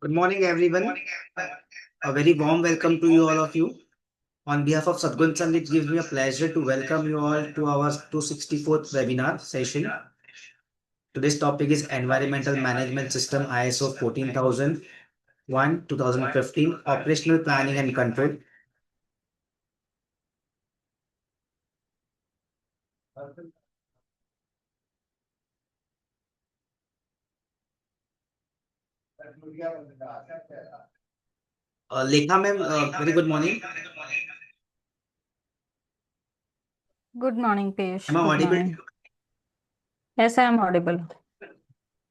Good morning, everyone. A very warm welcome to you all of you. On behalf of Sadgun Sangh, it gives me a pleasure to welcome you all to our 264th webinar session. Today's topic is Environmental Management System ISO 14001 2015 Operational Planning and Control. Lekha ma'am, very good morning. Good morning, Piyush. Am I Good audible? morning. Yes, I am audible.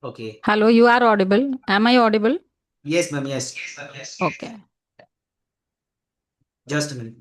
Okay. Hello, you are audible. Am I audible? Yes, ma'am. Yes. Okay. Just a minute.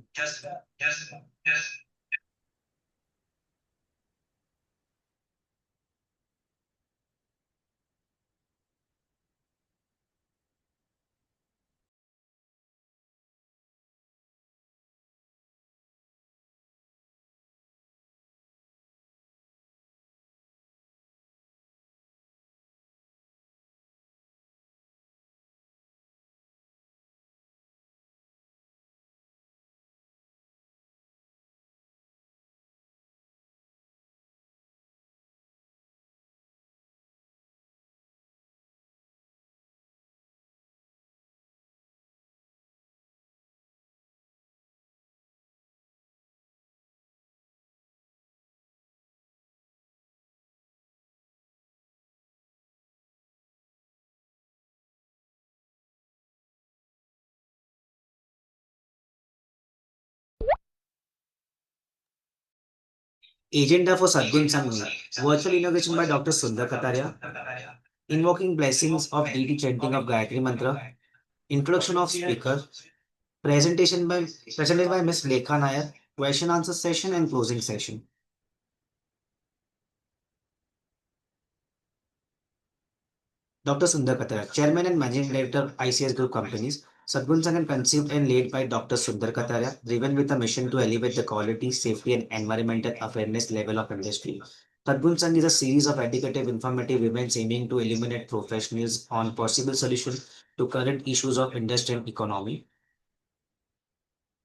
Agenda for Sadgun Sangh, virtual innovation by Dr. Sundar Kataria, invoking blessings of deity chanting of Gayatri Mantra, introduction of speaker, presented by Ms. Lekha Nair, question answer session and closing session. Dr. Sundar Kataria, Chairman and Managing Director, ICS Group Companies, Sadgun Sangh conceived and led by Dr. Sundar Kataria, driven with a mission to elevate the quality, safety, and environmental awareness level of industry. Sadgun Sangh is a series of educative, informative events aiming to illuminate professionals on possible solutions to current issues of industry and economy.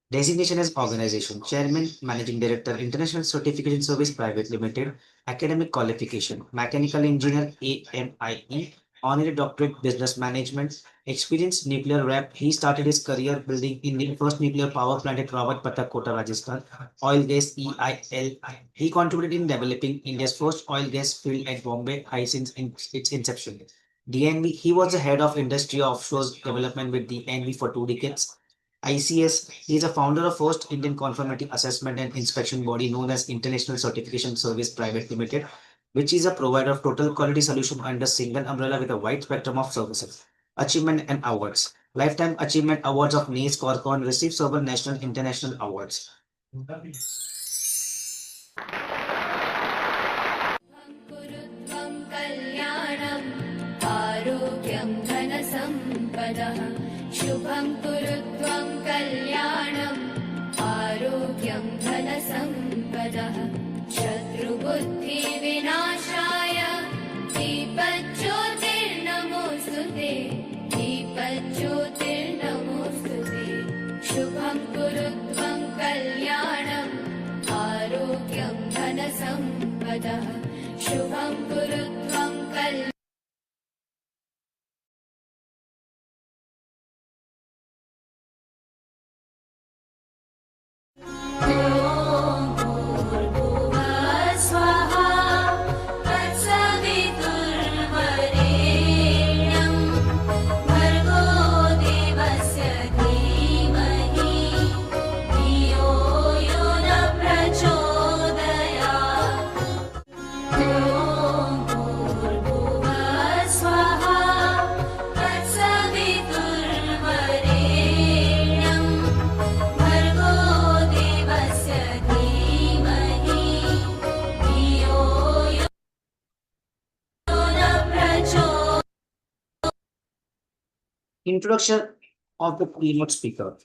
Designation as organization, Chairman, Managing Director, International Certification Service Private Limited, Academic Qualification, Mechanical Engineer, AMIE, Honorary Doctorate, Business Management, Experienced Nuclear Rep. He started his career building Indian first nuclear power plant at Rawat Patak, Kota, Rajasthan, Oil Gas EIL. He contributed in developing India's first oil gas field at Bombay High since its inception. DNV, he was the head of industry offshore development with DNV for 2 decades. ICS, he is a founder of first Indian conformity assessment and inspection body known as International Certification Service Private Limited, which is a provider of total quality solution under single umbrella with a wide spectrum of services. Achievement and awards. Lifetime Achievement Awards of NACE Corcon received several national international awards. शुभं कुरु त्वं कल्याणम् आरोग्यं धनसम्पदः शत्रुबुद्धिविनाशाय दीपज्योतिर्नमोऽस्तु ते दीपज्योतिर्नमोऽस्तु ते शुभं कुरु त्वं कल्याणम् आरोग्यं धनसम्पदः शुभं कुरु त्वं कल्याणम् Introduction of the keynote speaker.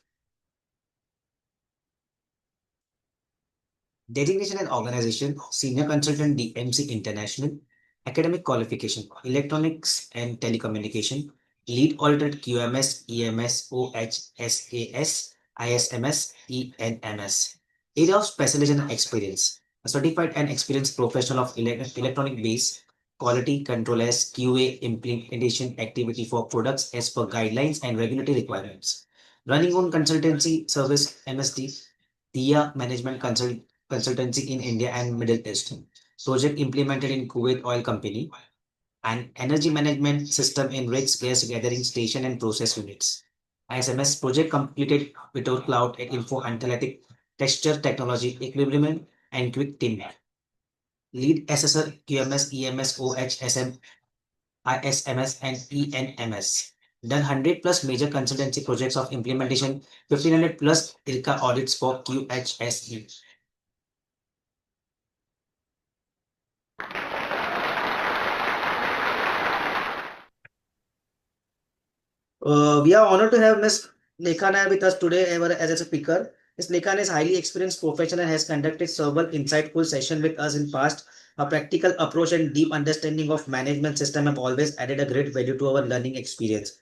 Designation and organization, Senior Consultant DMC International, Academic Qualification, Electronics and Telecommunication, Lead auditor QMS, EMS, OHSAS, ISMS, ENMS. Area of specialization and experience. A certified and experienced professional of electronic base, quality control as QA implementation activity for products as per guidelines and regulatory requirements. Running on consultancy service MSD, TIA management consultancy in India and Middle East. Project implemented in Kuwait Oil Company, and energy management system in rigs, gas gathering station and process units. ISMS project completed with our cloud info analytic texture technology equilibrium and quick team. Lead assessor QMS, EMS, OHSM, ISMS and ENMS. Done 100 plus major consultancy projects of implementation, 1500 plus IRCA audits for QHSE. We are honored to have Ms. Lekha Nair with us today as a speaker. Ms. Lekha Nair is highly experienced professional and has conducted several insightful sessions with us in past. Her practical approach and deep understanding of management system have always added a great value to our learning experience.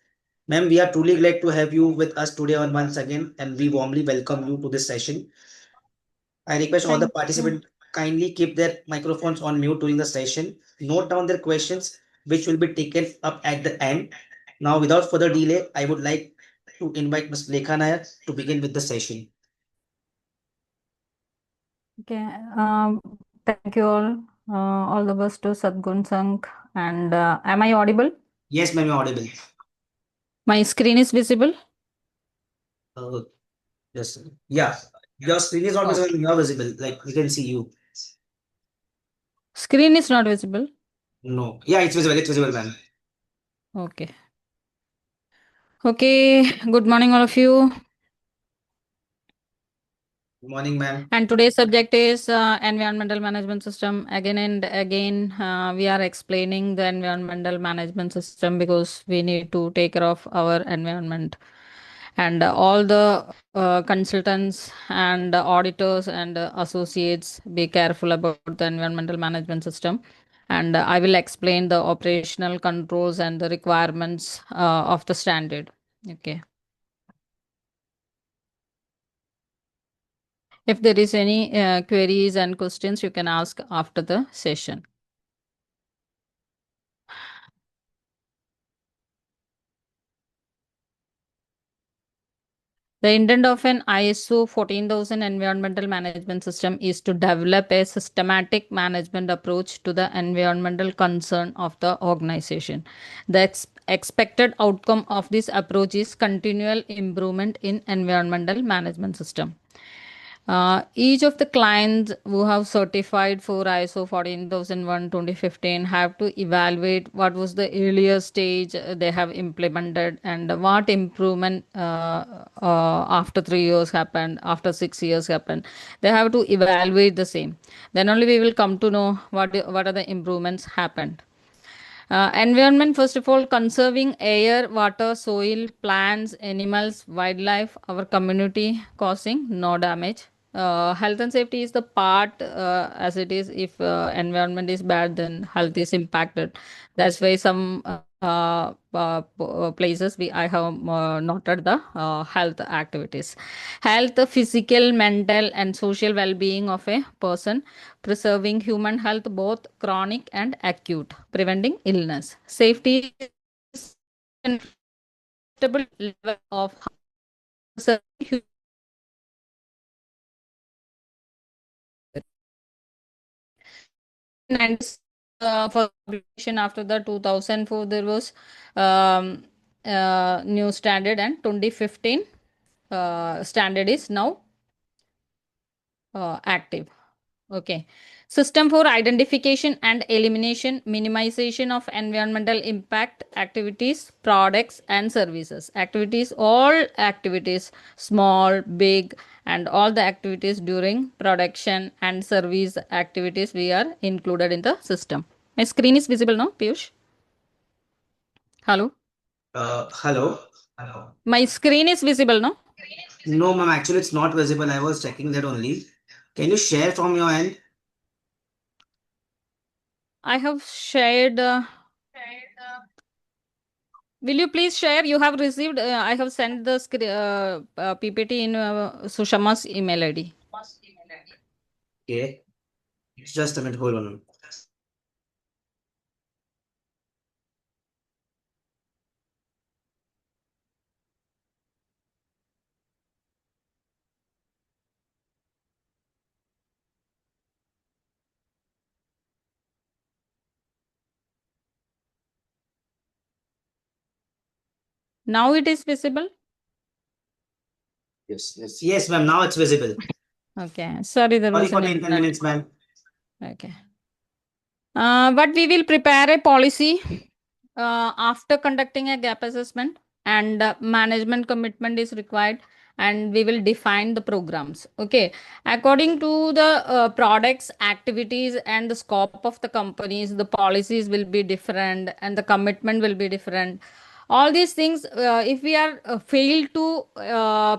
Ma'am, we are truly glad to have you with us today once again, and we warmly welcome you to this session. I request all the Thank you. participants kindly keep their microphones on mute during the session. Note down their questions, which will be taken up at the end. Now, without further delay, I would like to invite Ms. Lekha Nair to begin with the session. Okay. Thank you all. All the best to Sadgun Sangh. And am I audible? Yes, ma'am, you're audible. My screen is visible? Yes. Yeah, your screen is not Okay. visible. You are visible. Like we can see you. Screen is not visible. No. Yeah, it's visible. It's visible, ma'am. Okay. Okay. Good morning, all of you. Good morning, ma'am. And today's subject is environmental management system. Again and again, we are explaining the environmental management system because we need to take care of our environment. And all the consultants and auditors and associates, be careful about the environmental management system. And I will explain the operational controls and the requirements of the standard. Okay. If there is any queries and questions, you can ask after the session. The intent of an ISO 14000 environmental management system is to develop a systematic management approach to the environmental concern of the organization. The expected outcome of this approach is continual improvement in environmental management system. Each of the clients who have certified for ISO 14001 2015 have to evaluate what was the earlier stage they have implemented and what improvement after 3 years happened, after 6 years happened. They have to evaluate the same. Then only we will come to know what are the improvements happened. Environment, first of all, conserving air, water, soil, plants, animals, wildlife, our community, causing no damage. Health and safety is the part as it is. If environment is bad, then health is impacted. That's why some places I have noted the health activities. Health, physical, mental, and social well-being of a person, preserving human health, both chronic and acute, preventing illness. Safety is an acceptable level of preserving and for publication after the 2004 there was new standard, and 2015 standard is now active. Okay. System for identification and elimination, minimization of environmental impact activities, products and services. Activities, all activities, small, big, and all the activities during production and service activities we are included in the system. My screen is visible now, Piyush? Hello? Hello. My screen is visible now? No, ma'am, actually it's not visible. I was checking that only. Can you share from your end? I have shared Will you please share? You have received, I have sent the PPT in Sushama's email ID. Okay, just a minute, hold on. Now it is visible? Yes, ma'am. Now it's visible. Okay. Sorry, there Sorry was for an the internet. inconvenience, ma'am. Okay. But we will prepare a policy after conducting a gap assessment, and management commitment is required, and we will define the programs. Okay. According to the products, activities, and the scope of the companies, the policies will be different and the commitment will be different. All these things, if we are failed to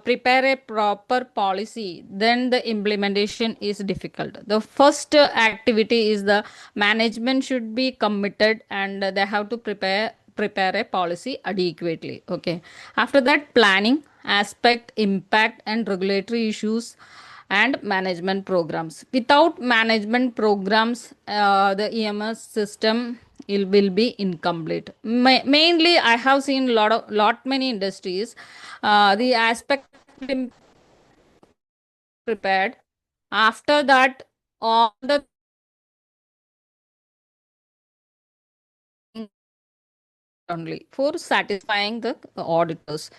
prepare a proper policy, then the implementation is difficult. The first activity is the management should be committed, and they have to prepare a policy adequately. Okay. After that, planning aspect, impact, and regulatory issues, and management programs. Without management programs, the EMS system will be incomplete. Mainly, I have seen lot many industries. The aspect prepared. After that, all the only for satisfying the auditors.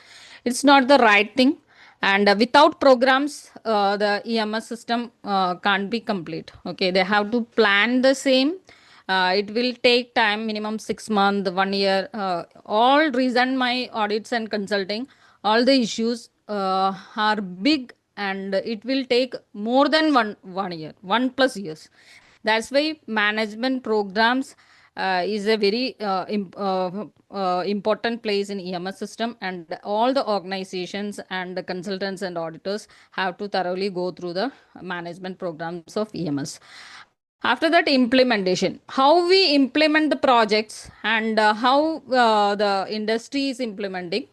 It's not the right thing. And without programs, the EMS system can't be complete. Okay, they have to plan the same. It will take time, minimum 6 months, 1 year. All reason my audits and consulting, all the issues are big, and it will take more than one year, 1+ years. That's why management programs is a very important place in EMS system, and all the organizations and the consultants and auditors have to thoroughly go through the management programs of EMS. After that, implementation. How we implement the projects, and how the industry is implementing.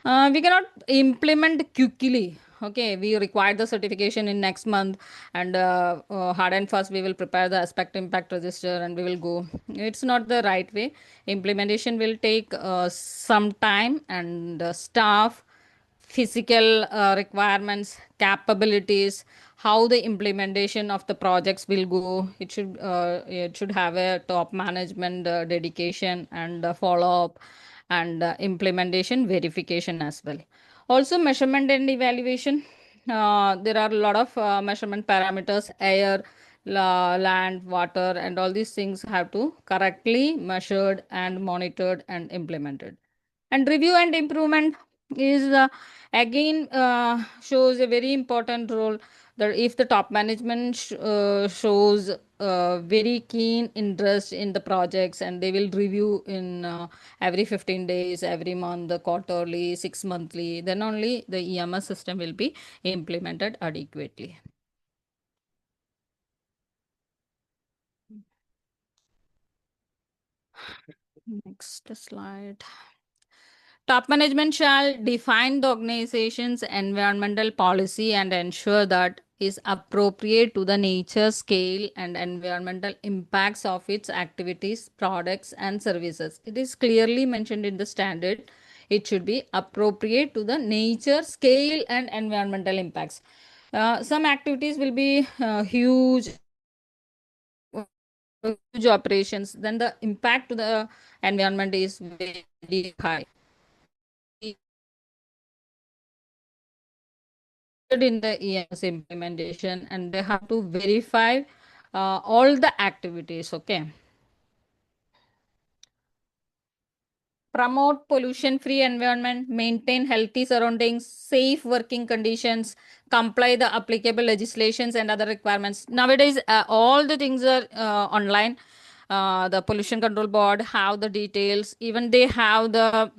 We cannot implement quickly. Okay, we require the certification in next month, and hard and fast we will prepare the aspect impact register and we will go. It's not the right way. Implementation will take some time, and staff, physical requirements, capabilities, how the implementation of the projects will go. It should have a top management dedication and follow up, and implementation verification as well. Also, measurement and evaluation. There are a lot of measurement parameters: air, land, water, and all these things have to correctly measured and monitored and implemented. And review and improvement is again shows a very important role, that if the top management shows very keen interest in the projects, and they will review in every 15 days, every month, the quarterly, 6 monthly, then only the EMS system will be implemented adequately. Next slide. Top management shall define the organization's environmental policy and ensure that is appropriate to the nature, scale, and environmental impacts of its activities, products, and services. It is clearly mentioned in the standard. It should be appropriate to the nature, scale, and environmental impacts. Some activities will be huge operations, then the impact to the environment is very high. In the EMS implementation, and they have to verify all the activities. Okay. Promote pollution free environment, maintain healthy surroundings, safe working conditions, comply the applicable legislations and other requirements. Nowadays, all the things are online. The pollution control board have the details, even they have the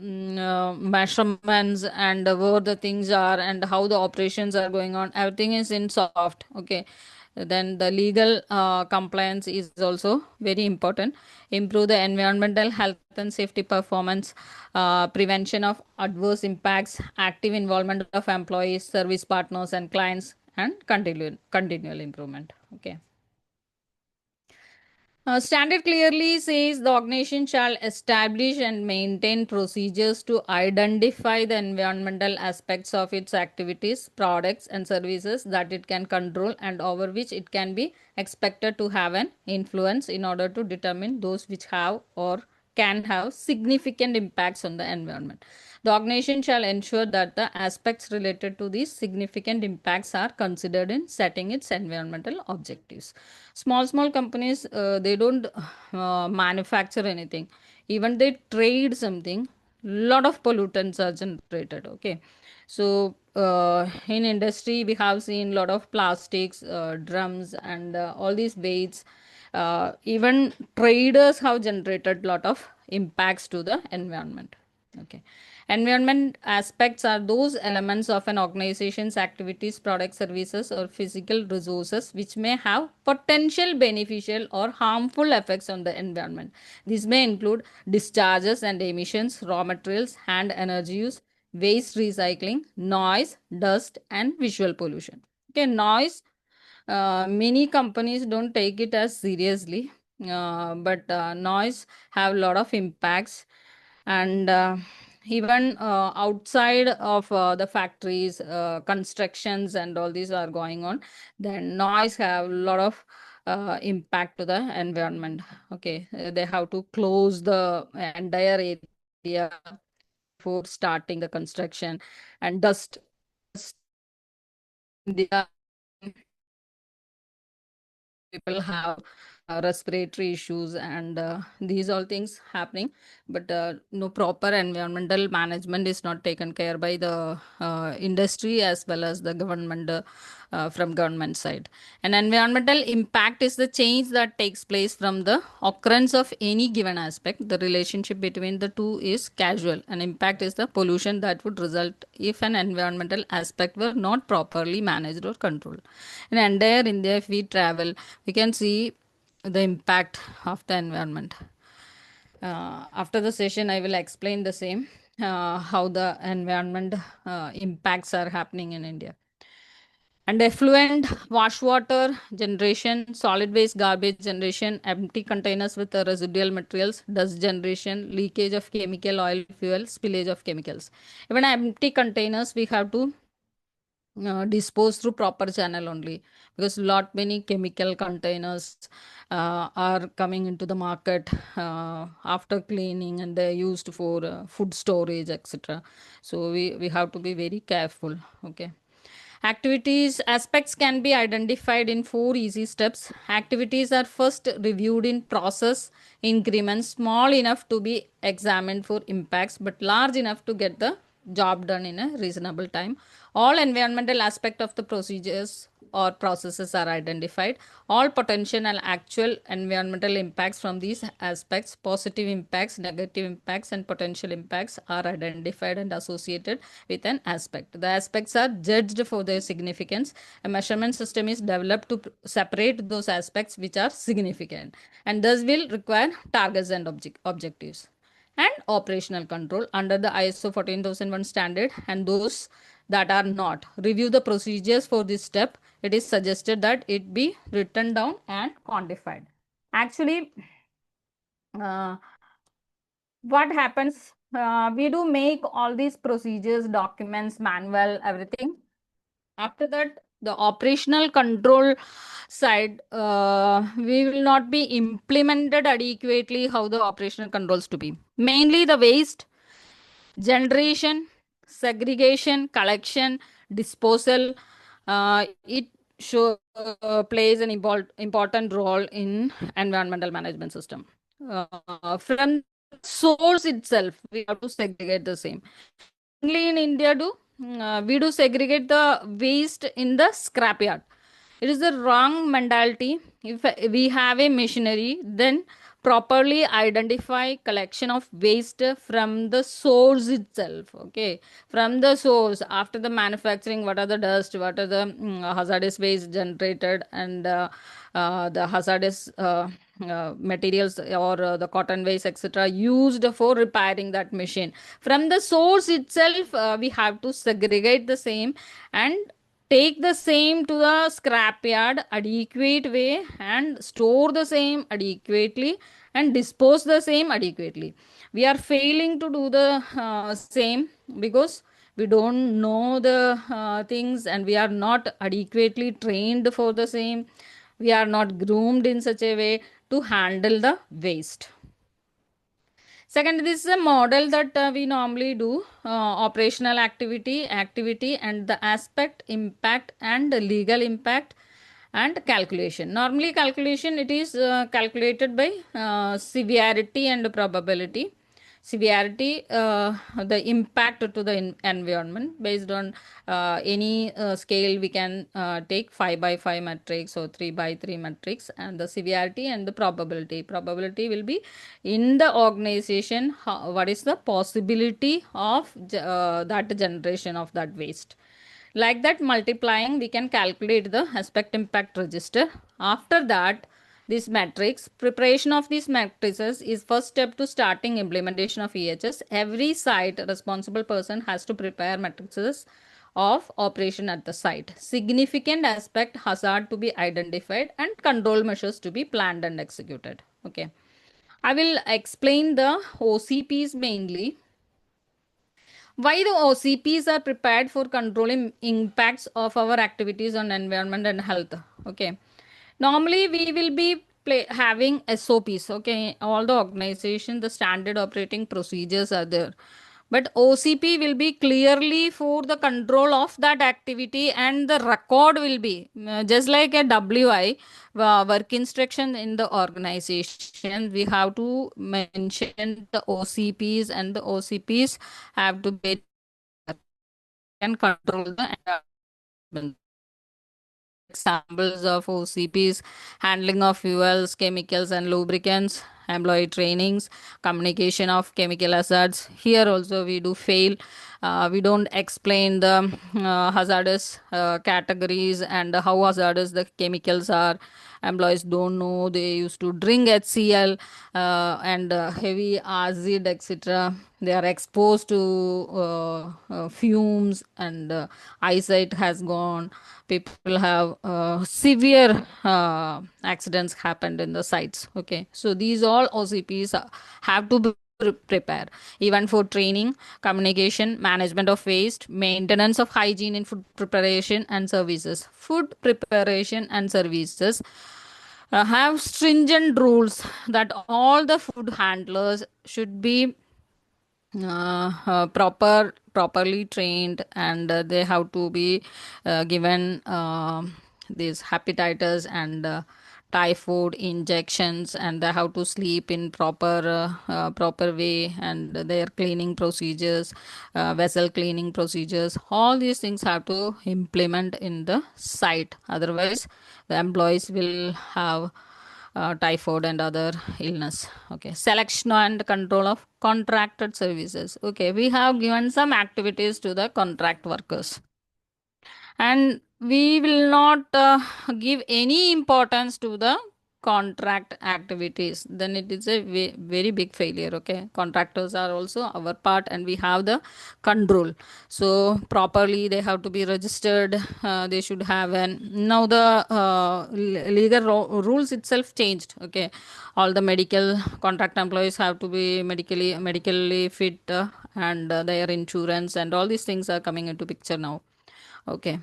measurements, and where the things are and how the operations are going on. Everything is in soft. Okay. Then the legal compliance is also very important. Improve the environmental health and safety performance, prevention of adverse impacts, active involvement of employees, service partners, and clients, and continual improvement. Okay. Standard clearly says the organization shall establish and maintain procedures to identify the environmental aspects of its activities, products, and services that it can control and over which it can be expected to have an influence in order to determine those which have or can have significant impacts on the environment. The organization shall ensure that the aspects related to these significant impacts are considered in setting its environmental objectives. Small companies, they don't manufacture anything. Even they trade something, lot of pollutants are generated. Okay. So in industry, we have seen lot of plastics, drums, and all these weights. Even traders have generated lot of impacts to the environment. Okay. Environment aspects are those elements of an organization's activities, products, services, or physical resources which may have potential beneficial or harmful effects on the environment. These may include discharges and emissions, raw materials and energy use, waste recycling, noise, dust, and visual pollution. Okay, noise. Many companies don't take it as seriously, but noise have a lot of impacts, and even outside of the factories, constructions and all these are going on, then noise have a lot of impact to the environment. Okay, they have to close the entire area before starting the construction, and dust. India, people have respiratory issues, and these all things happening, but no proper environmental management is not taken care by the industry as well as the government, from government side. An environmental impact is the change that takes place from the occurrence of any given aspect. The relationship between the two is causal. An impact is the pollution that would result if an environmental aspect were not properly managed or controlled. In entire India, if we travel, we can see the impact of the environment. After the session, I will explain the same, how the environment impacts are happening in India. And effluent, wash water generation, solid waste garbage generation, empty containers with residual materials, dust generation, leakage of chemical, oil, fuel, spillage of chemicals. Even empty containers, we have to dispose through proper channel only, because lot many chemical containers are coming into the market after cleaning, and they're used for food storage, etc. So we have to be very careful. Okay. Activities aspects can be identified in 4 easy steps. Activities are first reviewed in process increments, small enough to be examined for impacts, but large enough to get the job done in a reasonable time. All environmental aspect of the procedures or processes are identified. All potential and actual environmental impacts from these aspects, positive impacts, negative impacts, and potential impacts are identified and associated with an aspect. The aspects are judged for their significance. A measurement system is developed to separate those aspects which are significant, and thus will require targets and objectives. And operational control under the ISO 14001 standard, and those that are not. Review the procedures for this step. It is suggested that it be written down and quantified. Actually, what happens, we do make all these procedures, documents, manual, everything. After that, the operational control side, we will not be implemented adequately how the operational controls to be. Mainly the waste generation, segregation, collection, disposal, it plays an important role in environmental management system. From source itself, we have to segregate the same. Only in India, we do segregate the waste in the scrapyard. It is the wrong mentality. If we have a machinery, then properly identify collection of waste from the source itself. Okay, from the source, after the manufacturing, what are the dust, what are the hazardous waste generated, and the hazardous materials or the cotton waste etc used for repairing that machine. From the source itself, we have to segregate the same and take the same to the scrapyard adequate way and store the same adequately and dispose the same adequately. We are failing to do the same because we don't know the things, and we are not adequately trained for the same. We are not groomed in such a way to handle the waste. Second, this is a model that we normally do, operational activity, and the aspect, impact, and legal impact, and calculation. Normally calculation, it is calculated by severity and probability. Severity, the impact to the environment based on any scale. We can take 5 by 5 matrix or 3 by 3 matrix, and the severity and the probability will be in the organization, what is the possibility of that generation of that waste. Like that, multiplying, we can calculate the aspect impact register. After that, this matrix, preparation of these matrices is first step to starting implementation of EHS. Every site responsible person has to prepare matrices of operation at the site. Significant aspect hazard to be identified and control measures to be planned and executed. Okay. I will explain the OCPs mainly. Why the OCPs are prepared for controlling impacts of our activities on environment and health. Okay. Normally, we will be having SOPs. Okay. All the organization, the standard operating procedures are there. But OCP will be clearly for the control of that activity, and the record will be just like a WI, work instruction in the organization. We have to mention the OCPs, and the OCPs have to be and control the environment. Examples of OCPs: handling of fuels, chemicals, and lubricants, employee trainings, communication of chemical hazards. Here also we do fail. We don't explain the hazardous categories and how hazardous the chemicals are. Employees don't know. They used to drink HCl and heavy acid, etc. They are exposed to fumes, and eyesight has gone. People have severe accidents happened in the sites. Okay, so these all OCPs have to be prepare, even for training, communication, management of waste, maintenance of hygiene in food preparation and services. Food preparation and services have stringent rules that all the food handlers should be properly trained, and they have to be given these hepatitis and typhoid injections, and they have to sleep in proper way, and their cleaning procedures, vessel cleaning procedures, all these things have to implement in the site. Otherwise the employees will have typhoid and other illness. Okay, selection and control of contracted services. Okay, we have given some activities to the contract workers, and we will not give any importance to the contract activities. Then it is a very big failure. Okay, contractors are also our part, and we have the control. So properly they have to be registered. They should have an, now the legal rules itself changed. Okay, all the medical contract employees have to be medically fit, and their insurance and all these things are coming into picture now. Okay.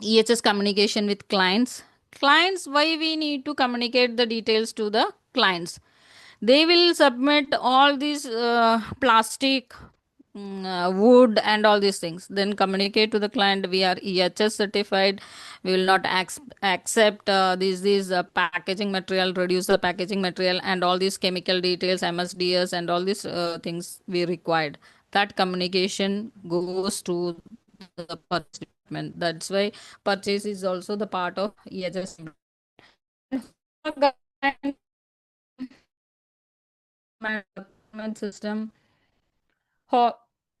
EHS communication with clients. Clients, why we need to communicate the details to the clients? They will submit all these plastic, wood, and all these things. Then communicate to the client, we are EHS certified. We will not accept these packaging material, reduce the packaging material, and all these chemical details, MSDS, and all these things we required. That communication goes to the purchase department. That's why purchase is also the part of EHS. management system.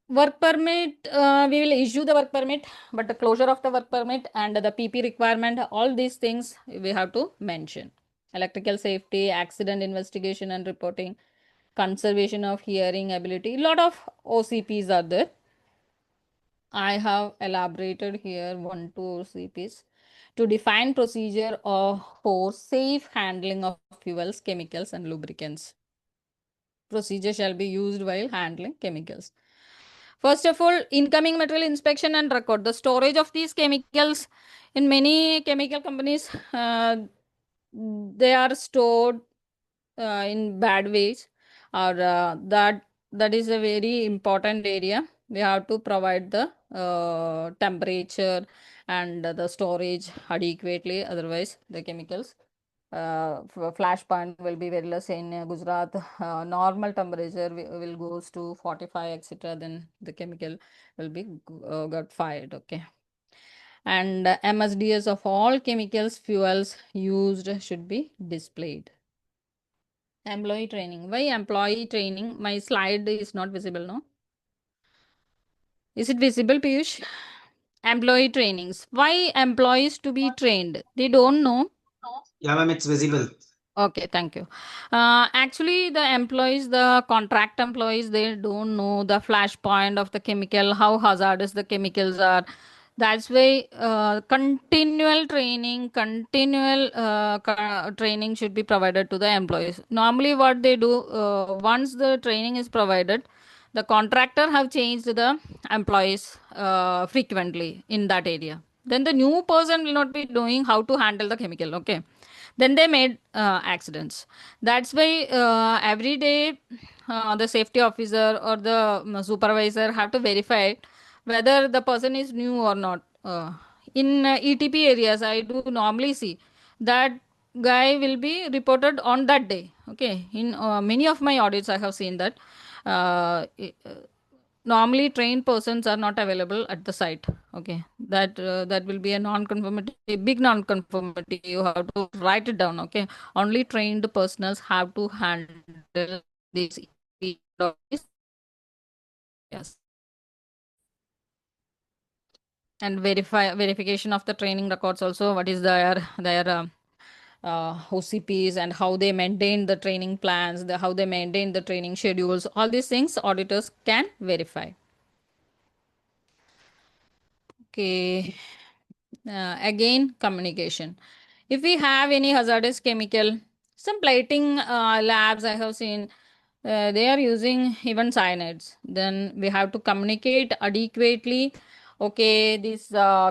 Work permit, we will issue the work permit, but the closure of the work permit and the PP requirement, all these things we have to mention. Electrical safety, accident investigation and reporting, conservation of hearing ability. A lot of OCPs are there. I have elaborated here 1 2 OCPs to define procedure for safe handling of fuels, chemicals and lubricants. Procedure shall be used while handling chemicals. First of all, incoming material inspection and record. The storage of these chemicals in many chemical companies, they are stored in bad ways, or that is a very important area. We have to provide the temperature and the storage adequately, otherwise the chemicals flash point will be very less. In Gujarat, normal temperature will goes to 45 etc, then the chemical will be got fired. Okay. And MSDS of all chemicals fuels used should be displayed. Employee training. Why employee training? My slide is not visible, no? Is it visible, Piyush? Employee trainings. Why employees to be trained? They don't know. Yeah, ma'am, it's visible. Okay, thank you. Actually, the employees, the contract employees, they don't know the flash point of the chemical, how hazardous the chemicals are. That's why continual training should be provided to the employees. Normally, what they do, once the training is provided, the contractor have changed the employees frequently in that area. Then the new person will not be knowing how to handle the chemical. Okay, then they made accidents. That's why every day the safety officer or the supervisor have to verify whether the person is new or not. In ETP areas, I do normally see that guy will be reported on that day. Okay, in many of my audits I have seen that normally trained persons are not available at the site. Okay, that will be a non-conformity, a big non-conformity. You have to write it down. Okay, only trained personnel have to handle this. Yes, and verification of the training records also. What is their OCPs and how they maintain the training plans, how they maintain the training schedules. All these things auditors can verify. Okay. Again, communication. If we have any hazardous chemical, some plating labs I have seen, they are using even cyanides. Then we have to communicate adequately. Okay, these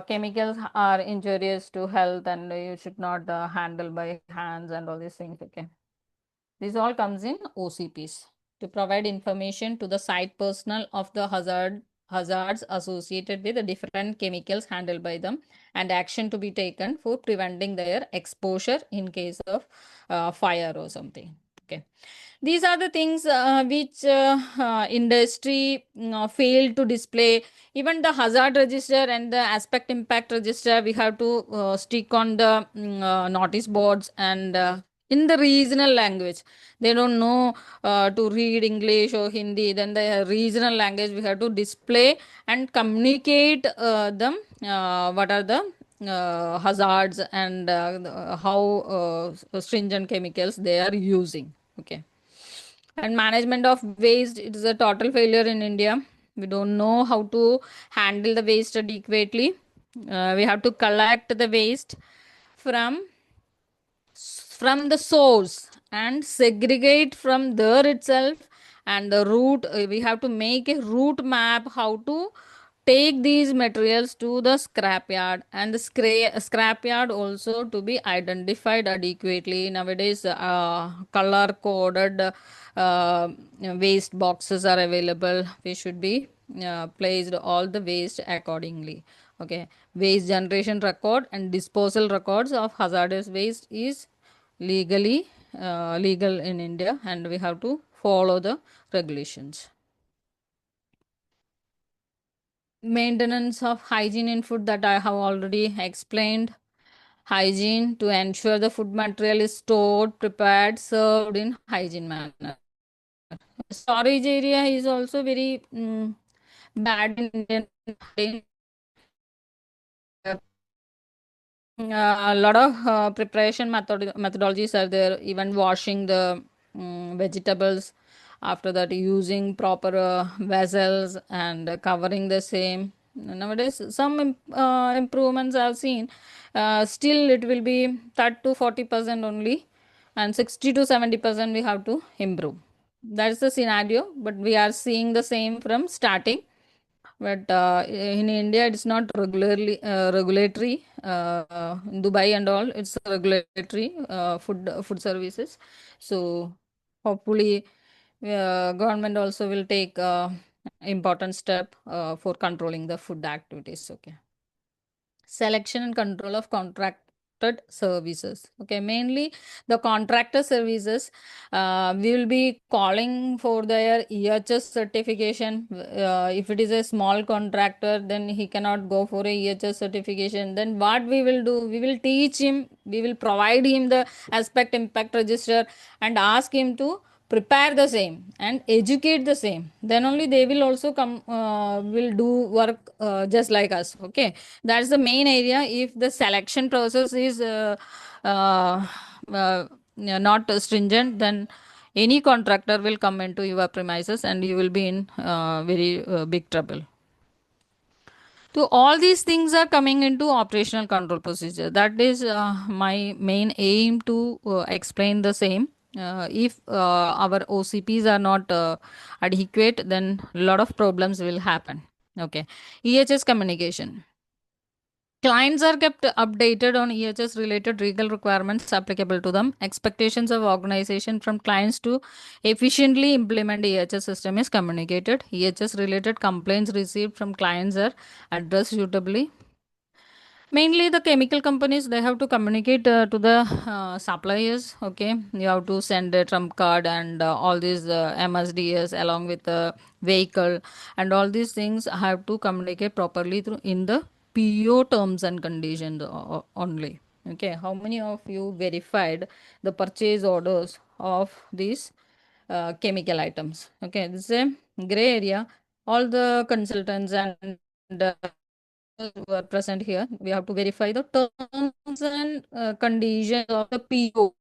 chemicals are injurious to health and you should not handle by hands and all these things. Okay. This all comes in OCPs to provide information to the site personnel of the hazards associated with the different chemicals handled by them and action to be taken for preventing their exposure in case of fire or something. Okay, these are the things which industry failed to display. Even the hazard register and the aspect impact register, we have to stick on the notice boards and in the regional language. They don't know to read English or Hindi. Then the regional language we have to display and communicate them. What are the hazards and how stringent chemicals they are using. Okay. And management of waste, it is a total failure in India. We don't know how to handle the waste adequately. We have to collect the waste from the source and segregate from there itself, and the route, we have to make a route map how to take these materials to the scrapyard, and the scrapyard also to be identified adequately. Nowadays color coded waste boxes are available. We should be placed all the waste accordingly. Okay, waste generation record and disposal records of hazardous waste is legal in India, and we have to follow the regulations. Maintenance of hygiene in food, that I have already explained. Hygiene to ensure the food material is stored, prepared, served in hygiene manner. storage area is also very bad in Indian. A lot of preparation methodologies are there, even washing the vegetables, after that using proper vessels and covering the same. Nowadays some improvements I've seen, still it will be 30 to 40% only, and 60 to 70% we have to improve. That's the scenario, but we are seeing the same from starting. But in India, it's not regulatory. Dubai and all, it's regulatory food services. So hopefully, government also will take important step for controlling the food activities. Okay. Selection and control of contracted services. Okay, mainly the contractor services, we will be calling for their EHS certification. If it is a small contractor, then he cannot go for a EHS certification. Then what we will do, we will teach him, we will provide him the aspect impact register and ask him to prepare the same and educate the same. Then only they will also come, will do work just like us. Okay, that's the main area. If the selection process is not stringent, then any contractor will come into your premises and you will be in very big trouble. So all these things are coming into operational control procedure. That is my main aim to explain the same. If our OCPs are not adequate, then a lot of problems will happen. Okay. EHS communication. Clients are kept updated on EHS related legal requirements applicable to them. Expectations of organization from clients to efficiently implement EHS system is communicated. EHS related complaints received from clients are addressed suitably. Mainly the chemical companies, they have to communicate to the suppliers. Okay, you have to send a trump card and all these MSDS along with the vehicle, and all these things have to communicate properly through in the PO terms and conditions only. Okay, how many of you verified the purchase orders of these chemical items? Okay, this is a gray area. All the consultants and who are present here, we have to verify the terms and conditions of the PO.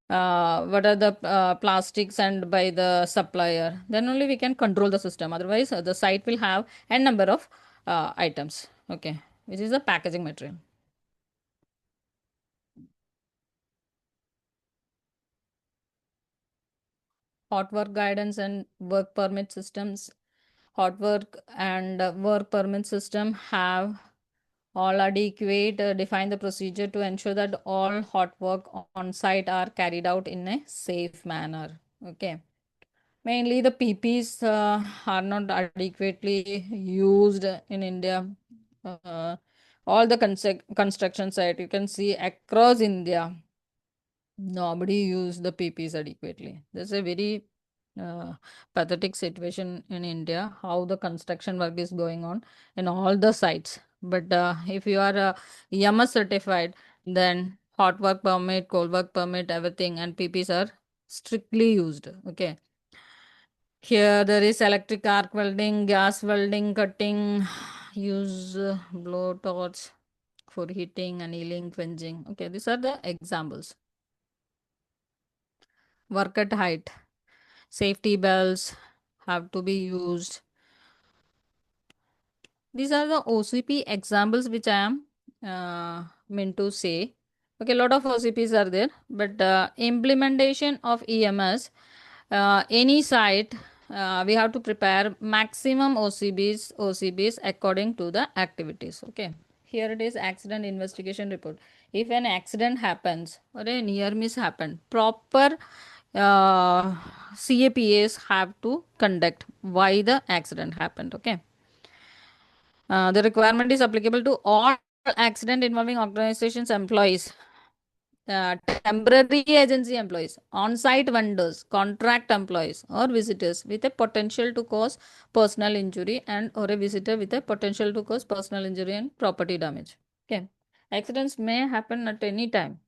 What are the plastics and by the supplier, then only we can control the system. Otherwise the site will have n number of items. Okay, which is the packaging material. Hot work guidance and work permit systems. Hot work and work permit system have all adequate, define the procedure to ensure that all hot work on site are carried out in a safe manner. Okay, mainly the PPs are not adequately used in India. All the construction site you can see across India, nobody used the PPs adequately. There's a very uh, pathetic situation in India, how the construction work is going on in all the sites. But if you are EMS certified, then hot work permit, cold work permit, everything, and PPs are strictly used. Okay. Here there is electric arc welding, gas welding, cutting, use blow torch for heating, annealing, quenching. Okay, these are the examples. Work at height. Safety belts have to be used. These are the OCP examples which I am meant to say. Okay, a lot of OCPs are there, but implementation of EMS, any site, we have to prepare maximum OCBs according to the activities. Okay, here it is accident investigation report. If an accident happens or a near miss happened, proper CAPAs have to conduct why the accident happened. Okay. The requirement is applicable to all accident involving organizations employees, temporary agency employees, on-site vendors, contract employees, or visitors with a potential to cause personal injury and or a visitor with a potential to cause personal injury and property damage. Okay, accidents may happen at any time.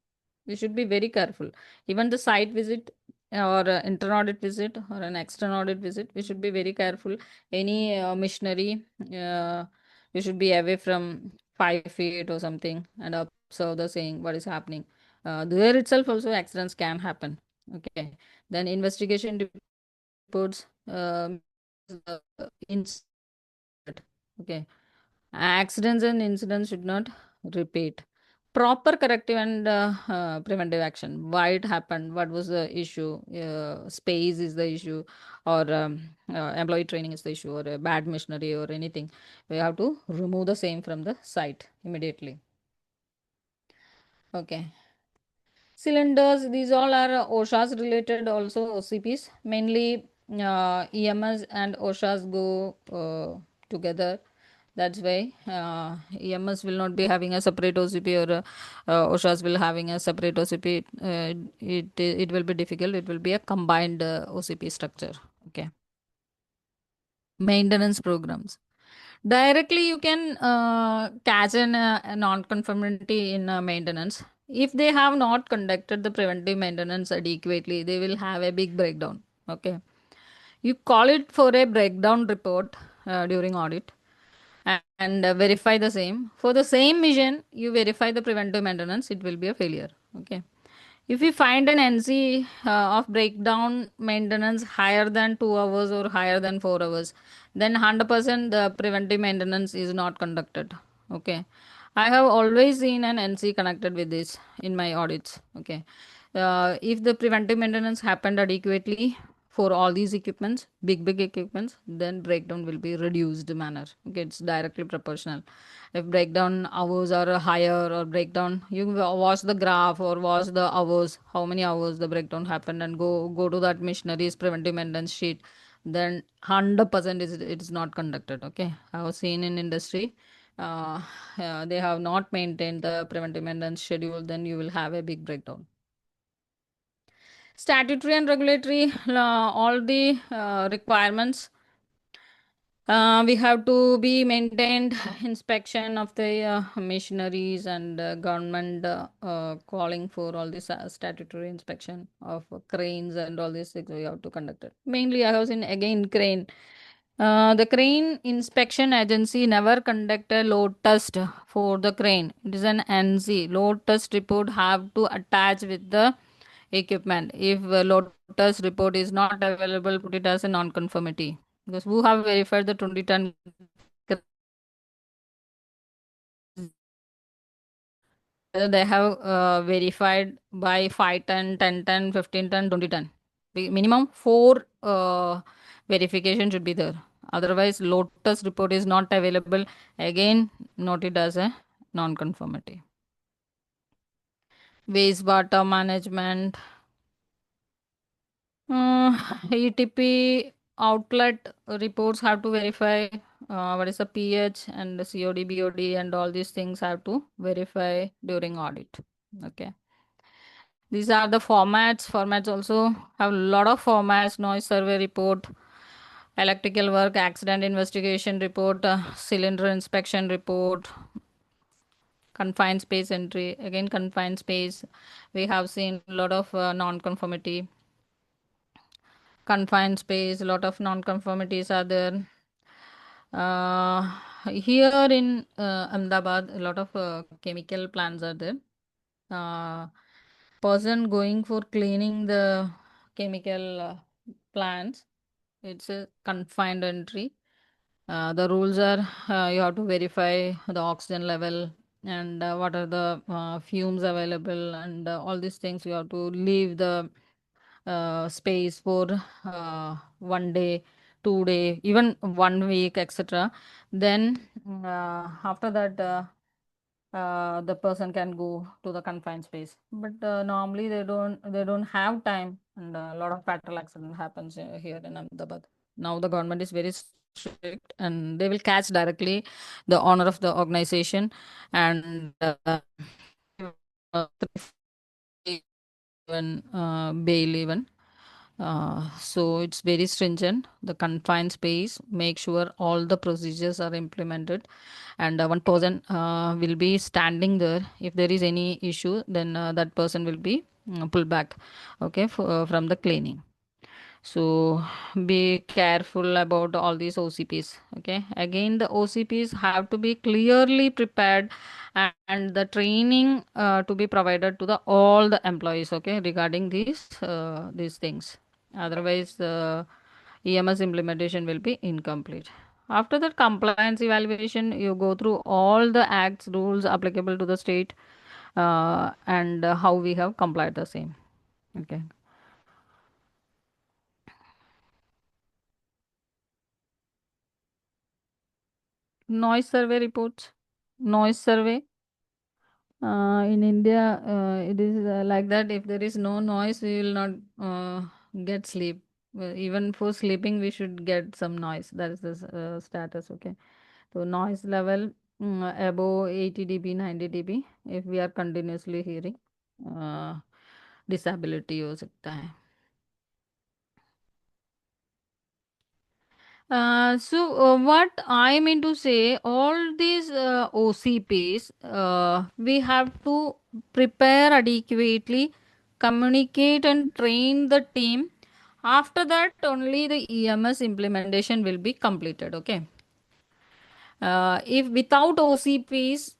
We should be very careful. Even the site visit or internal audit visit or an external audit visit, we should be very careful. Any missionary, you should be away from 5 feet or something and observe the saying what is happening. There itself also accidents can happen. Okay. Then investigation reports incident. Okay. Accidents and incidents should not repeat. Proper corrective and preventive action. Why it happened? What was the issue? Space is the issue, or employee training is the issue, or a bad machinery or anything. We have to remove the same from the site immediately. Okay. Cylinders, these all are OSHA's related, also OCPs. Mainly EMS and OSHA's go together. That's why EMS will not be having a separate OCP, or OSHA's will having a separate OCP. It will be difficult. It will be a combined OCP structure. Okay. Maintenance programs. Directly, you can catch a non-conformity in maintenance. If they have not conducted the preventive maintenance adequately, they will have a big breakdown. Okay. You call it for a breakdown report during audit and verify the same. For the same mission, you verify the preventive maintenance, it will be a failure. Okay. If we find an NC of breakdown maintenance higher than 2 hours or higher than 4 hours, then 100% the preventive maintenance is not conducted. Okay. I have always seen an NC connected with this in my audits. Okay. If the preventive maintenance happened adequately for all these equipments, big equipments, then breakdown will be reduced manner. Okay, it's directly proportional. If breakdown hours are higher or breakdown, you watch the graph or watch the hours, how many hours the breakdown happened, and go to that machinery's preventive maintenance sheet, then 100% it is not conducted. Okay, I have seen in industry, they have not maintained the preventive maintenance schedule, then you will have a big breakdown. Statutory and regulatory, all the requirements, we have to be maintained inspection of the machineries, and government calling for all this statutory inspection of cranes and all these things we have to conduct it. Mainly I have seen again crane. The crane inspection agency never conduct a load test for the crane. It is an NC. Load test report have to attach with the equipment. If load test report is not available, put it as a non-conformity. Because who have verified the 20-ton, they have verified by 5-ton, 10-ton, 15-ton, 20-ton. Minimum 4 verification should be there. Otherwise, load test report is not available. Again, noted as a non-conformity. Wastewater management. ETP outlet reports have to verify what is the pH and the COD, BOD, and all these things have to verify during audit. Okay. These are the formats. Formats also have a lot of formats: noise survey report, electrical work accident investigation report, cylinder inspection report, confined space entry. Again, confined space. We have seen a lot of non-conformity. Confined space, a lot of non-conformities are there. Here in Ahmedabad, a lot of chemical plants are there. Person going for cleaning the chemical plants, it's a confined entry. The rules are you have to verify the oxygen level and what are the fumes available, and all these things you have to leave the space for 1 day, 2 day, even 1 week, etc. Then after that, the person can go to the confined space. But normally they don't have time, and a lot of fatal accident happens here in Ahmedabad. Now the government is very strict, and they will catch directly the owner of the organization, and even bail even. So it's very stringent. The confined space, make sure all the procedures are implemented, and one person will be standing there. If there is any issue, then that person will be pull back, okay, from the cleaning. So be careful about all these OCPs. Okay. Again, the OCPs have to be clearly prepared, and the training to be provided to the all the employees. Okay, regarding these things. Otherwise, the EMS implementation will be incomplete. After that compliance evaluation, you go through all the acts, rules applicable to the state, and how we have complied the same. Okay. Noise survey reports. Noise survey. In India, it is like that. If there is no noise, we will not get sleep. Even for sleeping, we should get some noise. That is the status. Okay. So noise level above 80 dB, 90 dB. If we are continuously hearing, disability हो सकता है. What I mean to say, all these OCPs, we have to prepare adequately, communicate and train the team. After that, only the EMS implementation will be completed. Okay. If without OCPs,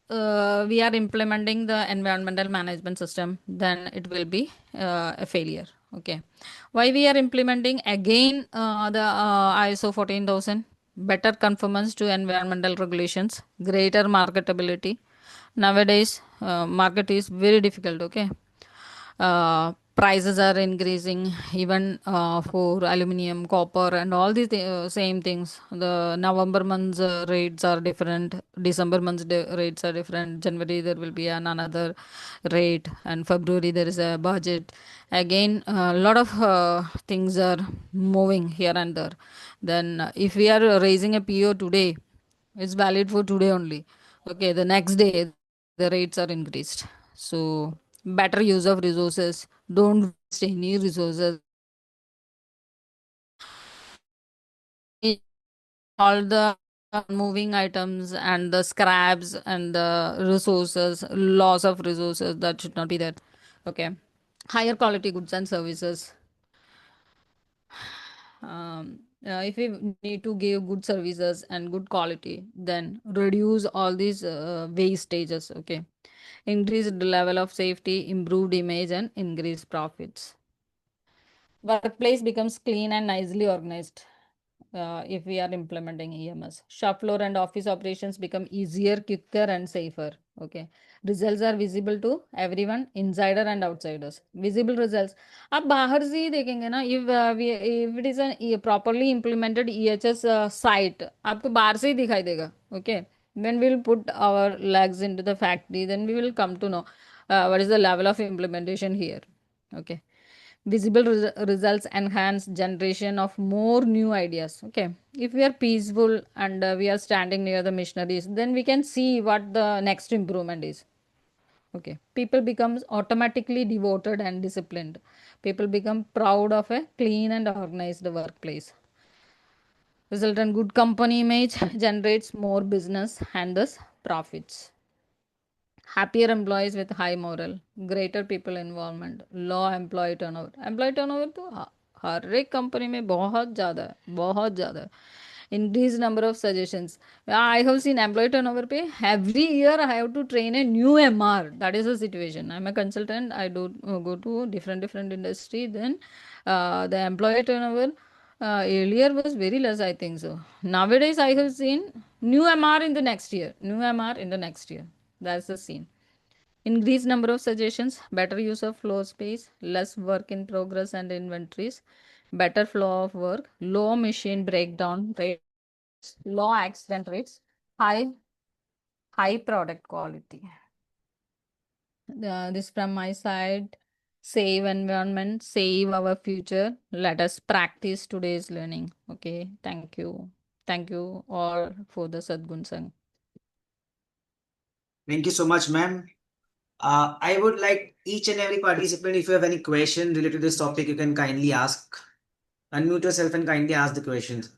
we are implementing the environmental management system, then it will be a failure. Okay. Why we are implementing again the ISO 14000? Better conformance to environmental regulations, greater marketability. Nowadays, market is very difficult. Okay. Prices are increasing even for aluminium, copper, and all these same things. The November month's rates are different, December month's rates are different, January there will be another rate, and February there is a budget. Again, a lot of things are moving here and there. Then, if we are raising a PO today, it's valid for today only. Okay, the next day the rates are increased. So better use of resources. Don't waste any resources. All the moving items and the scraps and the resources, loss of resources, that should not be there. Okay. Higher quality goods and services. If we need to give good services and good quality, then reduce all these wastages. Okay. Increased level of safety, improved image, and increased profits. Workplace becomes clean and nicely organized if we are implementing EMS. Shop floor and office operations become easier, quicker, and safer. Okay. Results are visible to everyone, insider and outsiders. Visible results. आप बाहर से ही देखेंगे ना, if it is a properly implemented EHS site, आपको बाहर से ही दिखाई देगा. Okay. When we will put our legs into the factory, then we will come to know what is the level of implementation here. Okay. Visible results enhance generation of more new ideas. Okay. If we are peaceful and we are standing near the missionaries, then we can see what the next improvement is. Okay. People becomes automatically devoted and disciplined. People become proud of a clean and organized workplace. Result in good company image generates more business and thus profits. Happier employees with high moral, greater people involvement, low employee turnover. Employee turnover तो हर एक company में बहुत ज़्यादा है, बहुत ज़्यादा है. Increased number of suggestions. I have seen employee turnover पे every year I have to train a new MR. That is the situation. I'm a consultant. I do go to different industry. Then the employee turnover earlier was very less, I think so. Nowadays I have seen new MR in the next year. New MR in the next year. That's the scene. Increased number of suggestions, better use of floor space, less work in progress and inventories, better flow of work, low machine breakdown rates, low accident rates, high product quality. This from my side. Save environment, save our future. Let us practice today's learning. Okay, thank you. Thank you all for the Sadgun Sang. Thank you so much, ma'am. I would like each and every participant, if you have any question related to this topic, you can kindly ask. Unmute yourself and kindly ask the questions.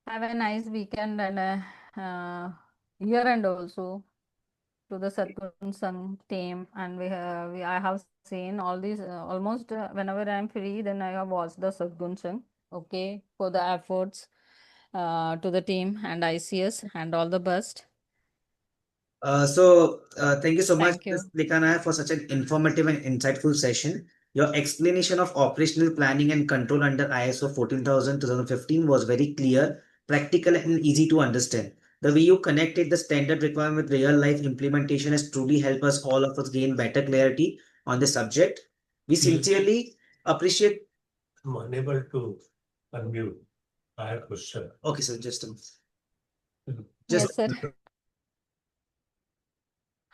Have a nice weekend and year end also to the Satgun Sangh team. And I have seen all these almost whenever I'm free, then I have watched the Satgun Sangh. Okay, for the efforts to the team and ICS and all the best. Thank you so much, Thank Ms. you. Likana, for such an informative and insightful session. Your explanation of operational planning and control under ISO 14000:2015 was very clear, practical, and easy to understand. The way you connected the standard requirement with real life implementation has truly helped us all of us gain better clarity on the subject. We sincerely appreciate. I'm unable to unmute. I have a question. Okay, sir, just a minute. Yes, Just, sir.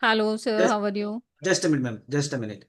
Hello, sir. just, How are you? just a minute, ma'am. Just a minute.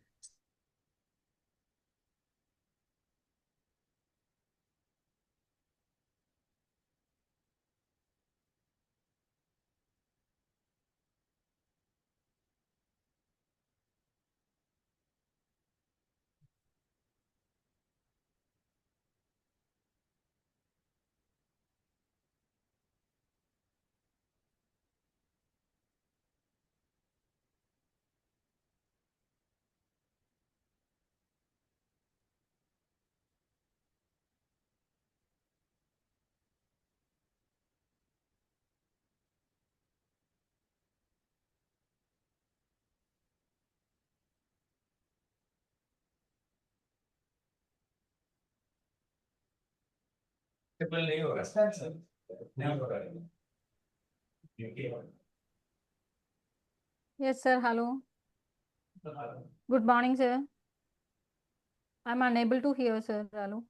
Triple नहीं हो रहा है। नहीं हो रहा है। Yes, sir. Hello. Good morning, sir. I'm unable to hear, sir. Hello.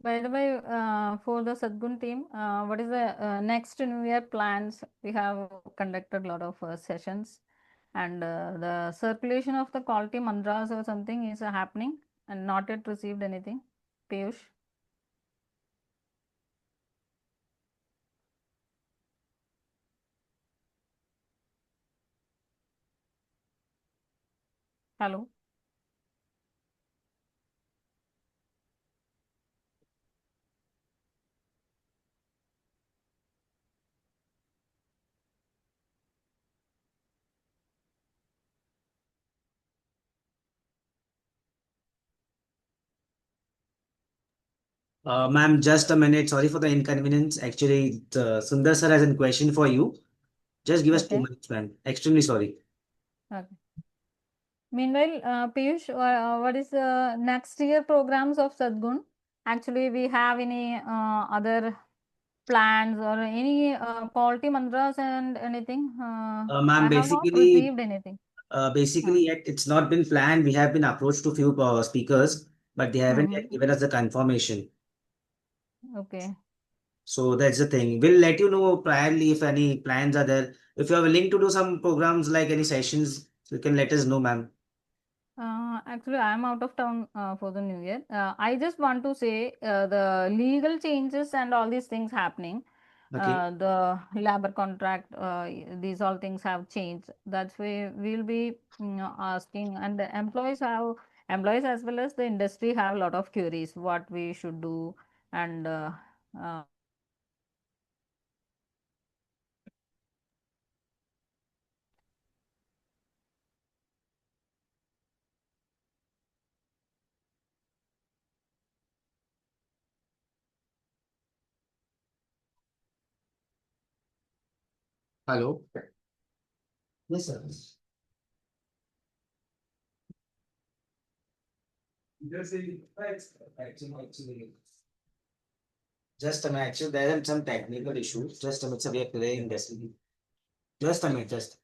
By the way, for the Sadgun team, what is the next New Year plans? We have conducted a lot of sessions, and the circulation of the quality mantras or something is happening, and not yet received anything. Piyush, hello. Ma'am, just a minute. Sorry for the inconvenience. Actually, Sundar sir has a question for you. Just give us two Okay. minutes, ma'am. Extremely sorry. Okay. Meanwhile, Piyush, what is the next year programs of Sadgun? Actually, we have any other plans or any quality mantras and anything? Ma'am, I have not received anything. basically, yet it's not been planned. We have been approached to few speakers, but they haven't yet Mm-hmm. given us the confirmation. Okay. So that's the thing. We'll let you know priorly if any plans are there. If you are willing to do some programs like any sessions, you can let us know, ma'am. Actually, I am out of town for the New Year. I just want to say the legal changes and all these things happening. Okay. The labor contract, these all things have changed. That's why we'll be asking, and the employees as well as the industry have a lot of queries what we should do, and uh, Hello. Yes, sir. Actually, just a minute. Actually, there are some technical issues. Just a minute, sir. We are clearing this. Just a minute. Just.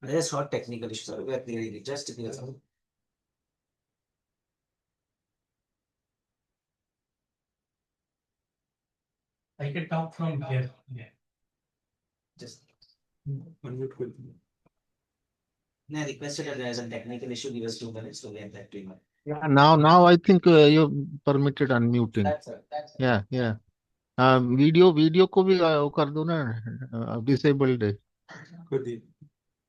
There's not technical issues, sir. We are clearing it. Just a minute, sir. I can talk from here. Yeah. Just. Unmute will. I requested that there is a technical issue. Give us 2 minutes to get back to you. Yeah, now I think you permitted unmuting. That's it. That's it. Yeah. Video को भी वो कर दो ना disabled है.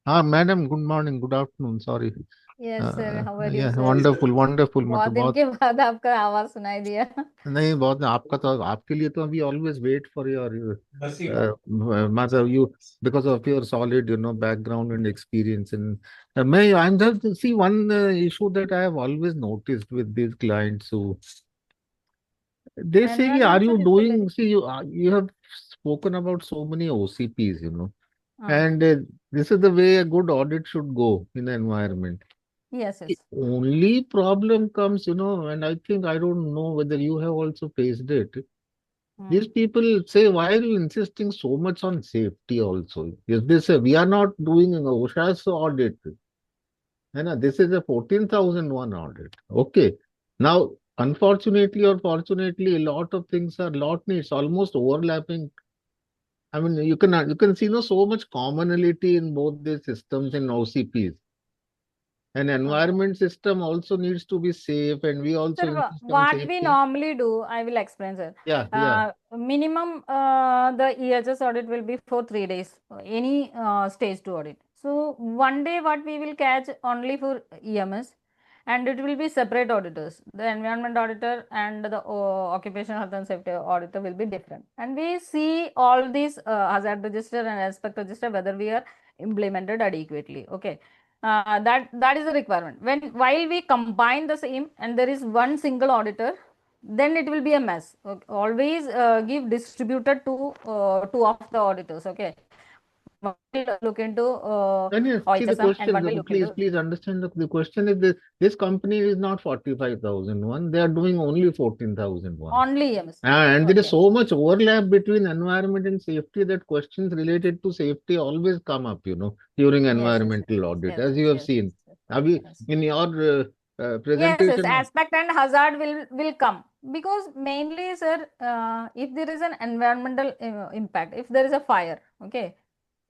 हाँ madam, good morning, good afternoon, sorry. Yes, sir. How are you, Yeah, sir? Wonderful बहुत मतलब दिन बहुत के बाद आपका आवाज सुनाई दिया. नहीं, बहुत आपका तो आपके लिए तो अभी always wait for your Basi. मतलब you because of your solid background and experience. And मैं I am just see one issue that I have always noticed with this clients who they say, are you doing, see, you have spoken about so many OCPs, and this is the way a good audit should go in the environment. Yes, The yes. only problem comes, and I think I don't know whether you have also faced it. These people say, why are you insisting so much on safety also? Yes, they say, we are not doing an OSHA's audit. This is a 14,001 audit. Okay. Now, unfortunately or fortunately, a lot of things are it's almost overlapping. I mean, you can see so much commonality in both the systems in OCPs. An environment system also needs to be safe, and we also Sir, insist on what we safety. normally do, I will explain, sir. Yeah. Minimum, the EHS audit will be for 3 days, any stage 2 audit. So, one day what we will catch only for EMS, and it will be separate auditors. The environment auditor and the occupational health and safety auditor will be different. And we see all these hazard register and aspect register whether we are implemented adequately. Okay. That is a requirement. While we combine the same and there is one single auditor, then it will be a mess. Okay. Always give distributed to 2 of the auditors. Okay. One will look into See the OHSM and question, one will look into. please understand the question is this company is not 45,001, they are doing only 14,001. Only EMS. And there is Okay. so much overlap between environment and safety that questions related to safety always come up, during Yes, environmental audit, as you have seen. Yes. In your Yes, presentation. aspect and hazard will come because mainly, sir, if there is an environmental impact, if there is a fire, okay,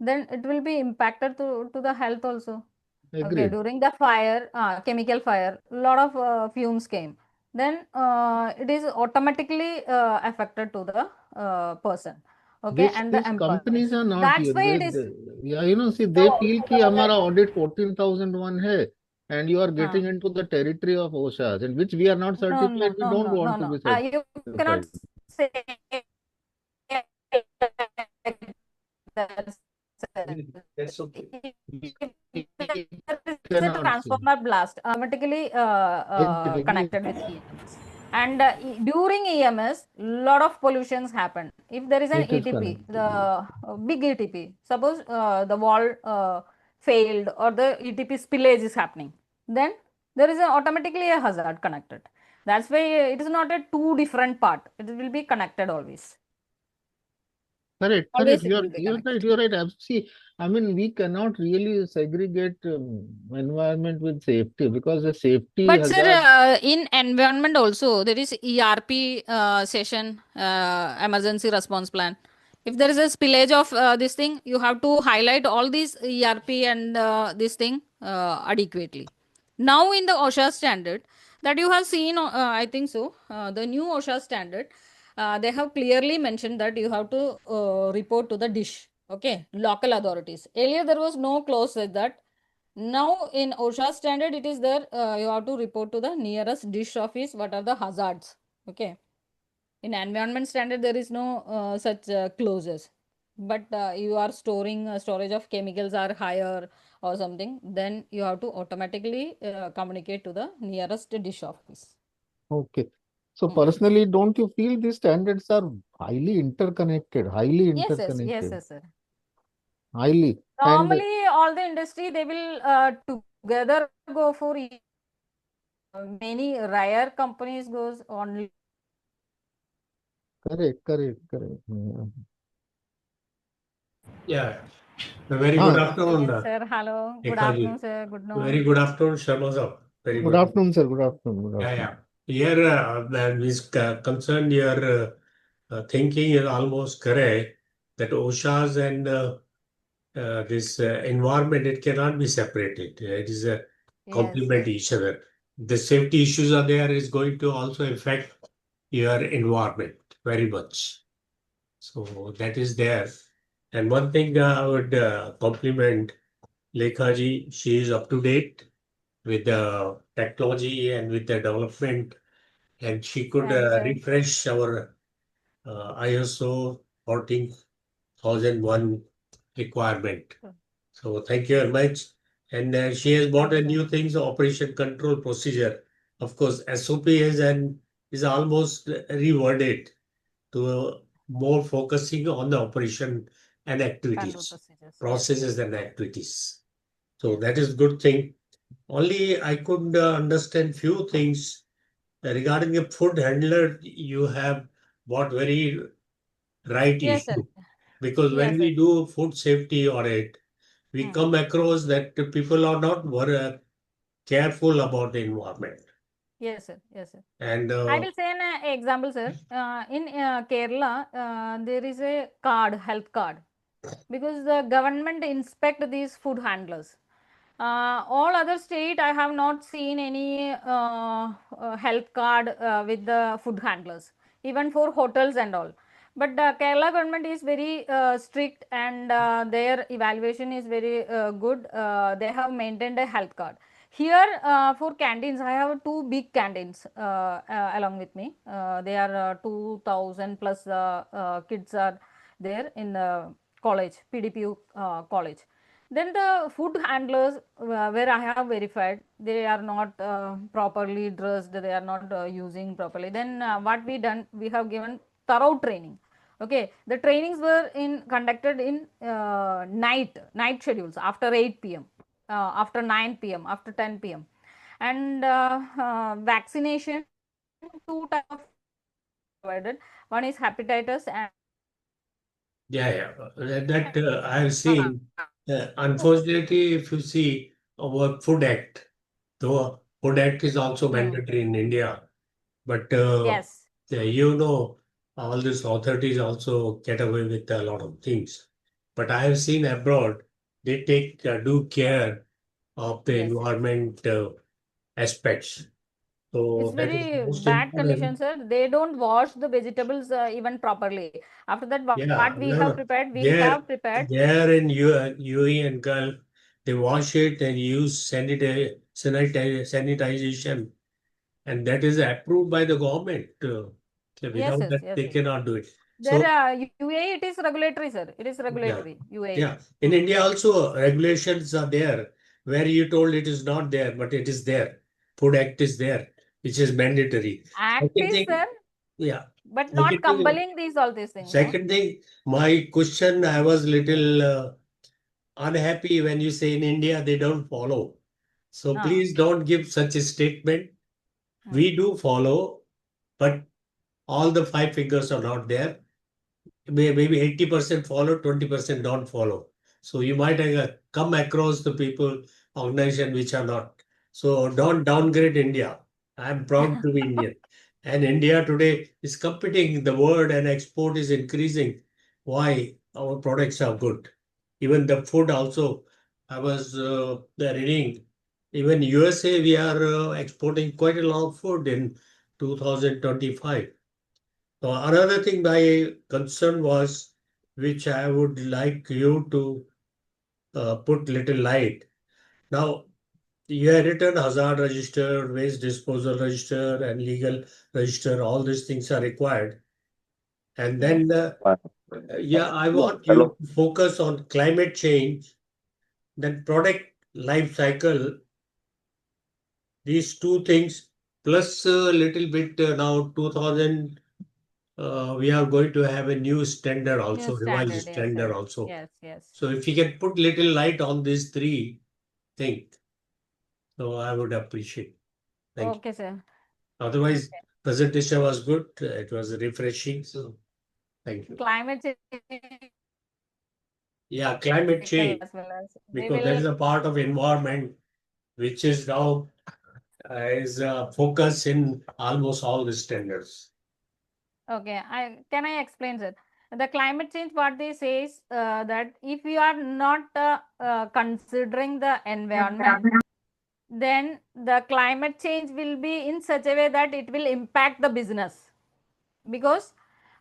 then it will be impacted to the health also. Okay, Agreed. during the fire, chemical fire, lot of fumes came. Then it is automatically affected to the person. Okay, and the These companies are not That's here. why it is. See, they feel कि हमारा audit 14,001 है, and you are getting into the territory of OSHAs, in which we are not certified. We don't want to be certified. You cannot say that. That's okay. It's a transformer blast automatically connected with EMS. And during EMS, lot of pollutions happen. If there is an It is ETP, connected. the big ETP, suppose the wall failed or the ETP spillage is happening, then there is automatically a hazard connected. That's why it is not a two different part. It will be connected always. Correct. Always it You're will be right. connected. You're right. See, I mean, we cannot really segregate environment with safety because the safety But hazard. sir, in environment also there is ERP session, emergency response plan. If there is a spillage of this thing, you have to highlight all these ERP and this thing adequately. Now in the OSHA standard that you have seen, I think so, the new OSHA standard, they have clearly mentioned that you have to report to the dish. Okay, local authorities. Earlier there was no clause like that. Now in OSHA standard, it is there. You have to report to the nearest dish office. What are the hazards? Okay. In environment standard, there is no such clauses. But you are storing storage of chemicals are higher or something, then you have to automatically communicate to the nearest dish office. Okay. So personally, don't you feel these standards are highly interconnected? Highly Yes, interconnected. yes, sir. highly. And Normally, all the industry they will together go for many rare companies goes only. correct. Yeah. A very Ah, good afternoon, Yes, sir. Hello. Good Ekhaji. afternoon, sir. Good Very noon. good afternoon, Sharma sir. Very good good. afternoon, sir. Good afternoon. Good Yeah, afternoon. yeah. Here, is concerned, your thinking is almost correct that OSHAs and this environment, it cannot be separated. It is a Yes. complement each other. The safety issues are there is going to also affect your environment very much. So that is there. And one thing I would compliment Lekhaji, she is up to date with the technology and with the development, and she could Thanks, sir. refresh our ISO 14001 requirement. So thank you very much. And she has brought a Thanks, sir. new things, operation control procedure. Of course, SOP is almost reworded to more focusing on the operation and Control activities, procedures. processes and activities. So that is good thing. Only I could understand few things regarding a food handler. You have bought very right Yes, sir. issue, because when Yes, sir. we do food safety audit, we Hmm. come across that the people are not very careful about the environment. Yes, sir. Yes, sir. And I will say an example, sir. In Kerala, there is a card, health card, because the government inspect these food handlers. All other state, I have not seen any health card with the food handlers, even for hotels and all. But Kerala government is very strict, and their evaluation is very good. They have maintained a health card. Here for canteens, I have two big canteens along with me. They are 2000 plus kids are there in the college, PDPU college. Then the food handlers where I have verified, they are not properly dressed, they are not using properly. Then what we done, we have given thorough training. Okay, the trainings were in conducted in night schedules after 8 p.m., after 9 p.m., after 10 p.m. And vaccination, two type of provided. One is hepatitis and yeah. That I have seen. Unfortunately, if you see our Food Act, though Food Act is also hmm. mandatory in India, but Yes. all these authorities also get away with a lot of things. But I have seen abroad, they take due care of the Yes, yes. environment aspects. It's So that is very most bad condition, important. sir. They don't wash the vegetables even properly. After that, Yeah, what we no, have no. prepared, we There, have prepared. there in UAE and Gulf, they wash it and use sanitization, and that is approved by the government. So Yes, without yes, that, yes, they yes. cannot do it. There, So UAE, it is regulatory, sir. It is yeah, regulatory, UAE. yeah. In India also, regulations are there where you told it is not there, but it is there. Food Act is there, which is mandatory. Act Second is thing, there, yeah. but not Second thing, compelling these all these things, no? second thing, my question, I was little unhappy when you say in India they don't follow. So Ah, please don't give such a statement. hmm. We do follow, but all the five fingers are not there. Maybe 80% follow, 20% don't follow. So you might come across the people, organization which are not. So don't downgrade India. I'm proud to be Indian. And India today is competing the world and export is increasing. Why? Our products are good. Even the food also, I was reading, even USA, we are exporting quite a lot of food in 2025. So another thing my concern was, which I would like you to put little light. Now, you have written hazard register, waste disposal register, and legal register. All these things are required. And Yes. then, yeah, I want you to focus on climate change, then product life cycle, these two things, plus a little bit now we are going to have a new standard also, New revised standard, yes, standard yes, also. yes, yes. So if you can put little light on these three things, so I would appreciate. Thank you. Okay, sir. Otherwise, Okay. presentation was good. It was refreshing. So thank you. Climate change Yeah, climate change, as well as we because that is will. a part of environment which is now is focus in almost all the standards. Okay, can I explain, sir? The climate change, what they say is that if you are not considering the environment, then the climate change will be in such a way that it will impact the business. Because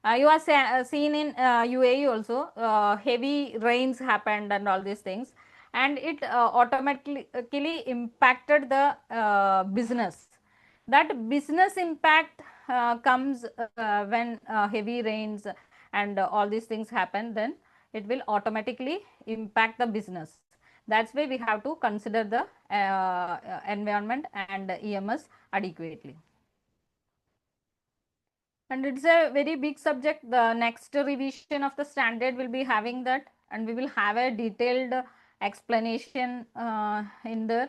you are seen in UAE also, heavy rains happened and all these things, and it automatically impacted the business. That business impact comes when heavy rains and all these things happen, then it will automatically impact the business. That's why we have to consider the environment and EMS adequately. And it's a very big subject. The next revision of the standard will be having that, and we will have a detailed explanation in there.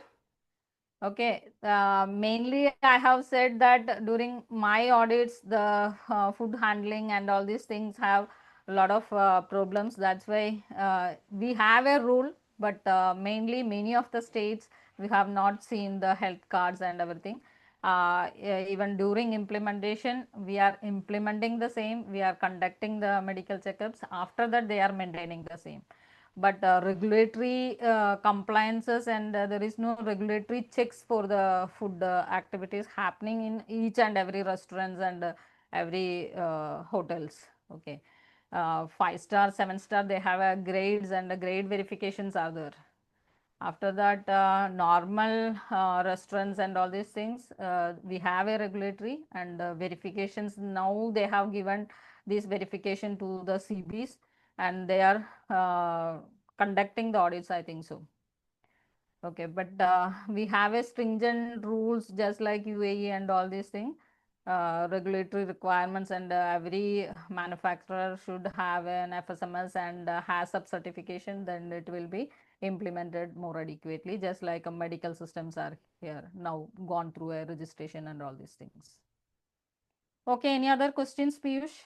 Okay, mainly I have said that during my audits, the food handling and all these things have a lot of problems. That's why we have a rule, but mainly many of the states we have not seen the health cards and everything. Even during implementation, we are implementing the same. We are conducting the medical checkups. After that, they are maintaining the same. But regulatory compliances and there is no regulatory checks for the food activities happening in each and every restaurants and every hotels. Okay, 5-star, 7-star, they have a grades and grade verifications are there. After that, normal restaurants and all these things, we have a regulatory and verifications. Now they have given this verification to the CBs, and they are conducting the audits, I think so. Okay, but we have a stringent rules just like UAE and all these things. Regulatory requirements, and every manufacturer should have an FSMS and HACCP certification, then it will be implemented more adequately, just like medical systems are here now gone through a registration and all these things. Okay, any other questions, Piyush?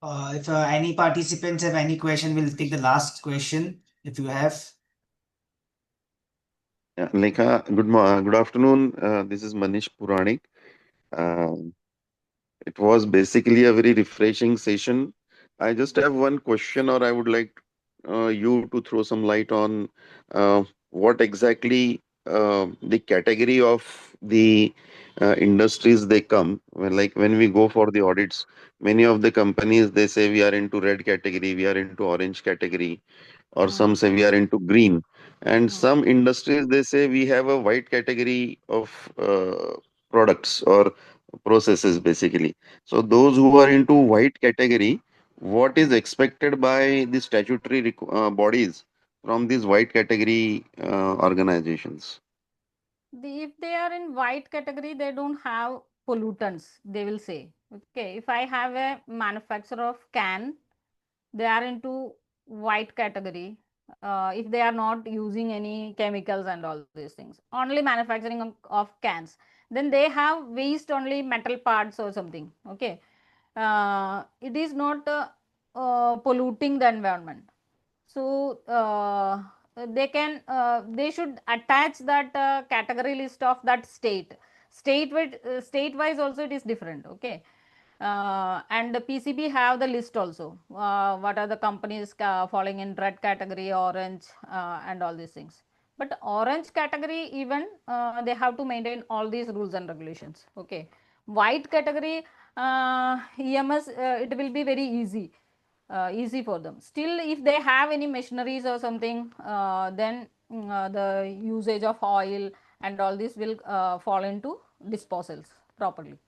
If any participants have any question, we'll take the last question if you have. Yeah, Lekha, good afternoon. This is Manish Puranik. Um, it was basically a very refreshing session. I just have one question, or I would like you to throw some light on what exactly the category of the industries they come. Like when we go for the audits, many of the companies they say we are into red category, we are into orange category, or some say we are into green, and some industries they say we have a white category of products or processes basically. So those who are into white category, what is expected by the statutory bodies from these white category organizations? If they are in white category, they don't have pollutants, they will say. Okay, if I have a manufacturer of can, they are into white category. If they are not using any chemicals and all these things, only manufacturing of cans, then they have waste only metal parts or something. Okay, it is not polluting the environment. So they should attach that category list of that state wise also it is different. Okay, and the PCB have the list also. What are the companies falling in red category, orange, and all these things. But orange category, even they have to maintain all these rules and regulations. Okay, white category EMS, it will be very easy for them. Still, if they have any machineries or something, then the usage of oil and all this will fall into disposals properly.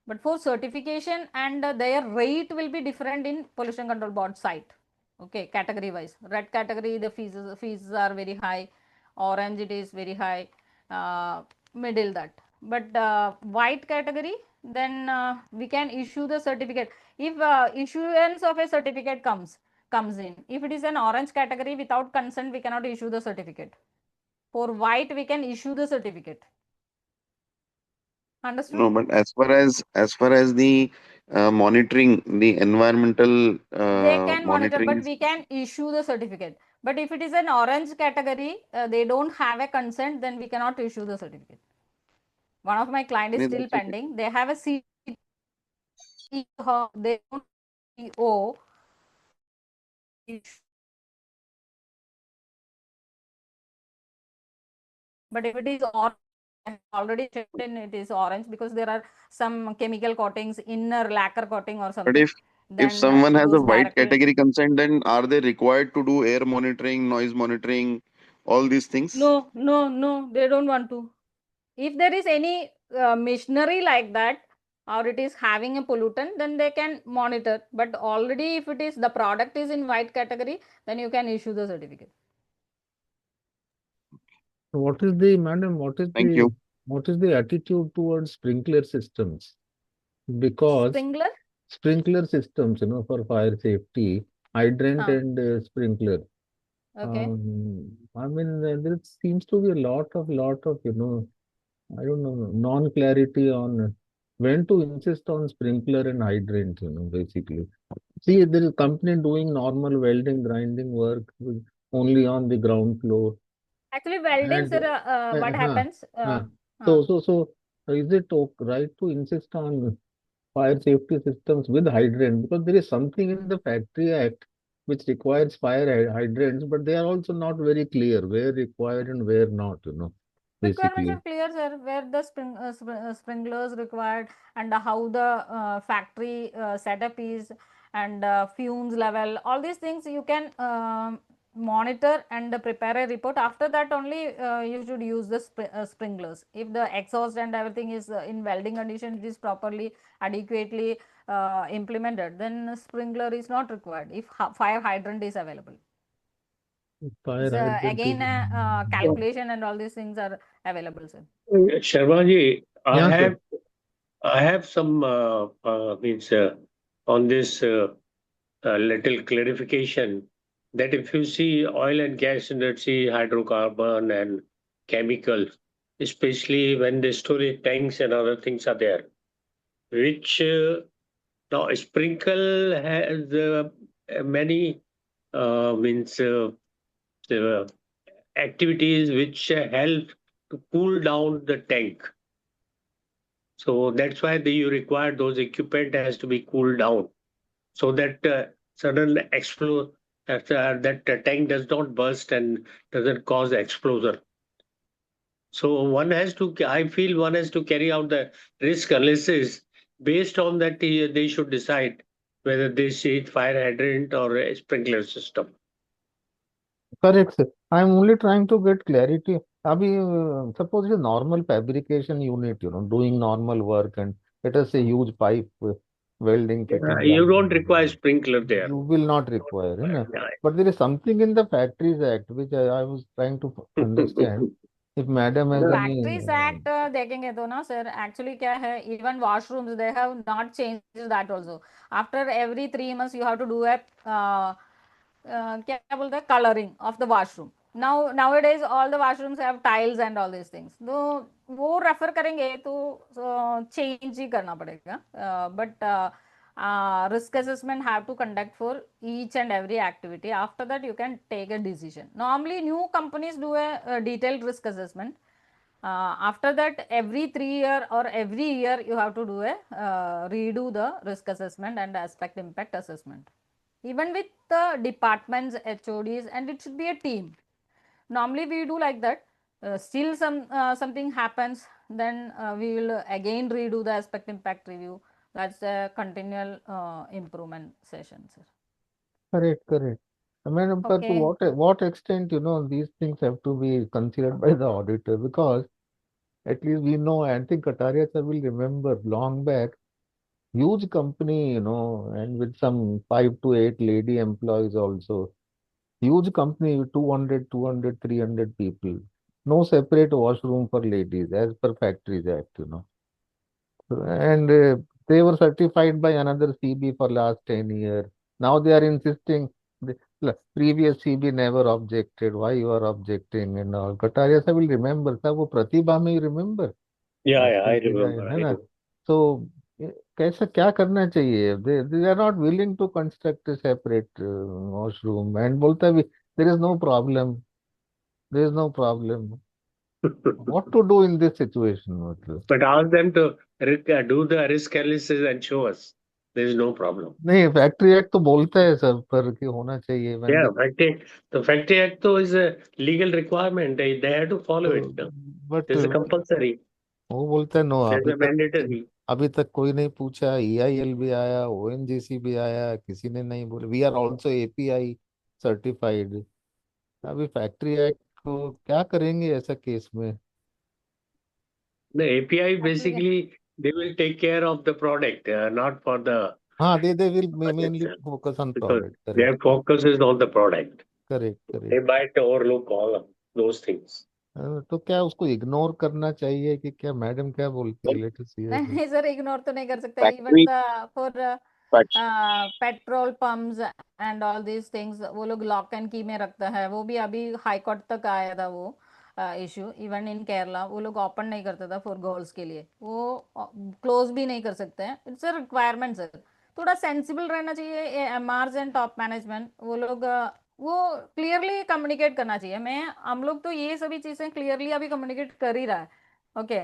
But for certification and their rate will be different in pollution control board site. Okay, category wise, red category the fees are very high, orange it is very high, middle that. But white category then we can issue the certificate. If issuance of a certificate comes in, if it is an orange category without consent, we cannot issue the certificate. For white, we can issue the certificate. Understood? No, but as far as the monitoring, the environmental They can monitor, monitoring but is we can issue the certificate. But if it is an orange category, they don't have a consent, then we cannot issue the certificate. One of my client is no, still that's okay. pending. They have a CEO, they don't CEO. But if it is orange, I have already checked in, it is orange because there are some chemical coatings, inner lacquer coating or But something. if Then someone has a those white directly. category consent, then are they required to do air monitoring, noise monitoring, all these things? No, they don't want to. If there is any machinery like that, or it is having a pollutant, then they can monitor. But already, if it is the product is in white category, then you can issue the certificate. What is the, madam, Thank you. what is the attitude towards sprinkler systems? Because Sprinkler, systems, for fire safety, hydrant Huh. and sprinkler. Okay. I mean, there seems to be a lot of, I don't know, non-clarity on when to insist on sprinkler and hydrant, basically. See, there is a company doing normal welding, grinding work only on the ground floor. Actually, welding, And sir, what happens? so is it right to insist on fire safety systems with hydrant? Because there is something in the Factory Act which requires fire hydrants, but they are also not very clear where required and where not, Requirements basically. are clear, sir, where the sprinklers required and how the factory setup is and fumes level. All these things you can monitor and prepare a report. After that only you should use the sprinklers. If the exhaust and everything is in welding condition, it is properly, adequately implemented, then sprinkler is not required if fire hydrant is available. Fire So hydrant again, is. calculation and all these things are available, sir. Sharmaji, Yeah, sir. I have some means on this little clarification that if you see oil and gas industry, hydrocarbon and chemicals, especially when the storage tanks and other things are there, which now sprinkle has many means the activities which help to cool down the tank. So that's why you require those equipment has to be cooled down so that sudden explode that tank does not burst and doesn't cause explosion. So I feel one has to carry out the risk analysis. Based on that, they should decide whether they see fire hydrant or a sprinkler system. Correct, sir. I'm only trying to get clarity. Suppose it's a normal fabrication unit, doing normal work, and let us say huge pipe welding, fitting, You don't grinding. require sprinkler there. You will not require, Yeah. but there is something in the Factories Act which I was trying to understand. If madam has any. Factories Act देखेंगे तो ना sir, actually क्या है, even washrooms they have not changed that also. After every 3 months you have to do a क्या बोलते हैं, coloring of the washroom. Nowadays all the washrooms have tiles and all these things. तो वो refer करेंगे तो change ही करना पड़ेगा. But risk assessment have to conduct for each and every activity. After that you can take a decision. Normally new companies do a detailed risk assessment. After that every 3 year or every year you have to do a redo the risk assessment and aspect impact assessment, even with the departments, HODs, and it should be a team. Normally we do like that. Still something happens, then we will again redo the aspect impact review. That's a continual improvement session, sir. Correct. I mean, but to what extent, these things have to be considered by the auditor? Because at least we know, I think Kataria sir will remember long back, huge company, and with some 5 to 8 lady employees also. Huge company with 200, 300 people. No separate washroom for ladies as per Factories Act. And they were certified by another CB for last 10 years. Now they are insisting previous CB never objected. Why you are objecting and all? Kataria sir will remember. Sir, वो प्रतिभा में remember. Yeah, I है remember. ना? So कैसा क्या करना चाहिए? They are not willing to construct a separate washroom and बोलता है there is no problem. There is no problem. What to do in this situation? मतलब But ask them to do the risk analysis and show us. There is no problem. नहीं, factory act तो बोलता है sir पर कि होना चाहिए Yeah, the Factory Act though is a legal requirement. They have to follow it. No? But It's a compulsory. वो बोलता है नो, It's a mandatory. अभी तक कोई नहीं पूछा. EIL भी आया, ONGC भी आया, किसी ने नहीं बोला. We are also API certified. अभी फैक्ट्री एक्ट को क्या करेंगे ऐसा केस में? The API basically they will take care of the product, not for the हाँ, they will mainly budget, focus on because product. their focus is on the product. Correct They correct. might overlook all of those things. तो क्या उसको ignore करना चाहिए कि क्या? Madam क्या बोलती है? Let us here. नहीं सर, इग्नोर तो नहीं कर सकते. Factory- even for petrol pumps and all these things वो लोग लॉक एंड की में रखता है. वो भी अभी हाई कोर्ट तक आया था वो इशू. इवन इन केरला वो लोग ओपन नहीं करता था फॉर गर्ल्स के लिए. वो क्लोज भी नहीं कर सकते हैं. It's a requirement sir. थोड़ा सेंसिबल रहना चाहिए एमआरस एंड टॉप मैनेजमेंट. वो लोग वो क्लियरली कम्युनिकेट करना चाहिए. हम लोग तो ये सभी चीज़ें क्लियरली अभी कम्युनिकेट कर ही रहा है. ओके,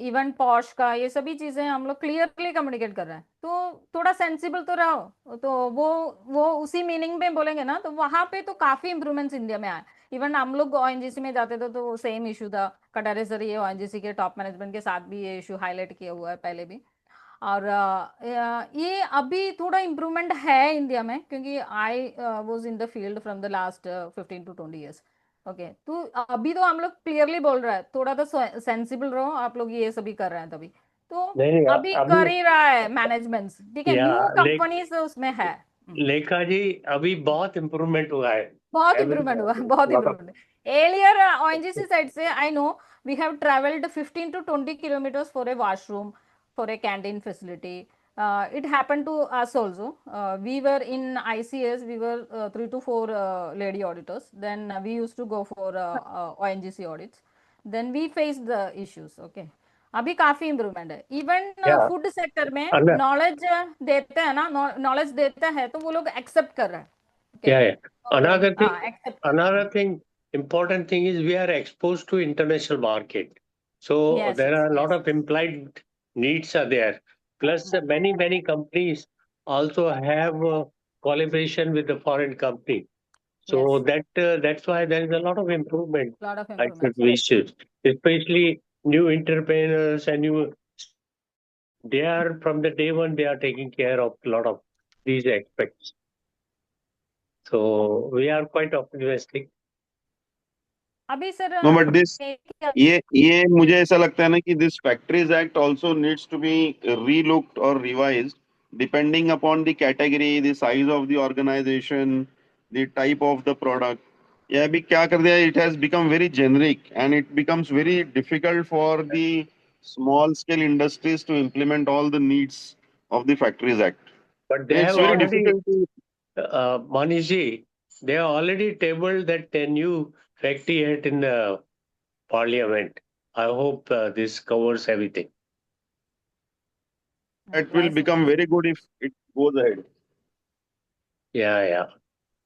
इवन पॉश का ये सभी चीजें हम लोग क्लियरली कम्युनिकेट कर रहे हैं. तो थोड़ा सेंसिबल तो रहो. तो वो उसी मीनिंग में बोलेंगे ना, तो वहां पे तो काफी इंप्रूवमेंट्स इंडिया में आए. इवन हम लोग ONGC में जाते थे तो सेम इशू था. कटारे सर ये ONGC के टॉप मैनेजमेंट के साथ भी ये इशू हाईलाइट किया हुआ है पहले भी. और ये अभी थोड़ा इम्प्रूवमेंट है इंडिया में, क्योंकि I was in the field from the last 15 to 20 years. Okay, तो अभी तो हम लोग क्लियरली बोल रहा है थोड़ा तो सेंसिबल रहो. आप लोग ये सभी कर रहे हैं तभी तो नहीं, अभी कर ही रहा है मैनेजमेंट. ठीक है, या, न्यू कंपनीज उसमें है. लेखा जी अभी बहुत इम्प्रूवमेंट हुआ है. बहुत इम्प्रूवमेंट हुआ, बहुत इम्प्रूवमेंट. एलियर ONGC साइड से I know we have travelled 15 to 20 kilometers for a washroom, for a canteen facility. It happened to us also. We were in ICS, we were 3 to 4 lady auditors. Then we used to go for ONGC audits. Then we faced the issues. Okay, अभी काफी improvement है. Even Yeah. Food sector में अगर- knowledge देते हैं ना, knowledge देता है तो वो लोग एक्सेप्ट कर रहे हैं. Okay. Yeah, yeah. Another thing, accept. important thing is we are exposed to international market. So Yes, there yes, are a lot yes. of implied needs are there. Plus many companies also have collaboration with the foreign company. So Yes. that's why there is a lot of improvement. Lot of I improvement. could wish it. Especially new entrepreneurs and they are from the day one, they are taking care of a lot of these aspects. So we are quite optimistic. अभी sir No, but ये मुझे ऐसा लगता है ना कि this Factories Act also needs to be relooked or revised depending upon the category, the size of the organization, the type of the product. ये अभी क्या कर दिया? It has become very generic and it becomes very difficult for the small scale industries to implement all the needs of the Factories Act. But they It's have very already, difficult to Manishi, they have already tabled that new Factory Act in the parliament. I hope this covers everything. That will become very good if it goes ahead. Yeah.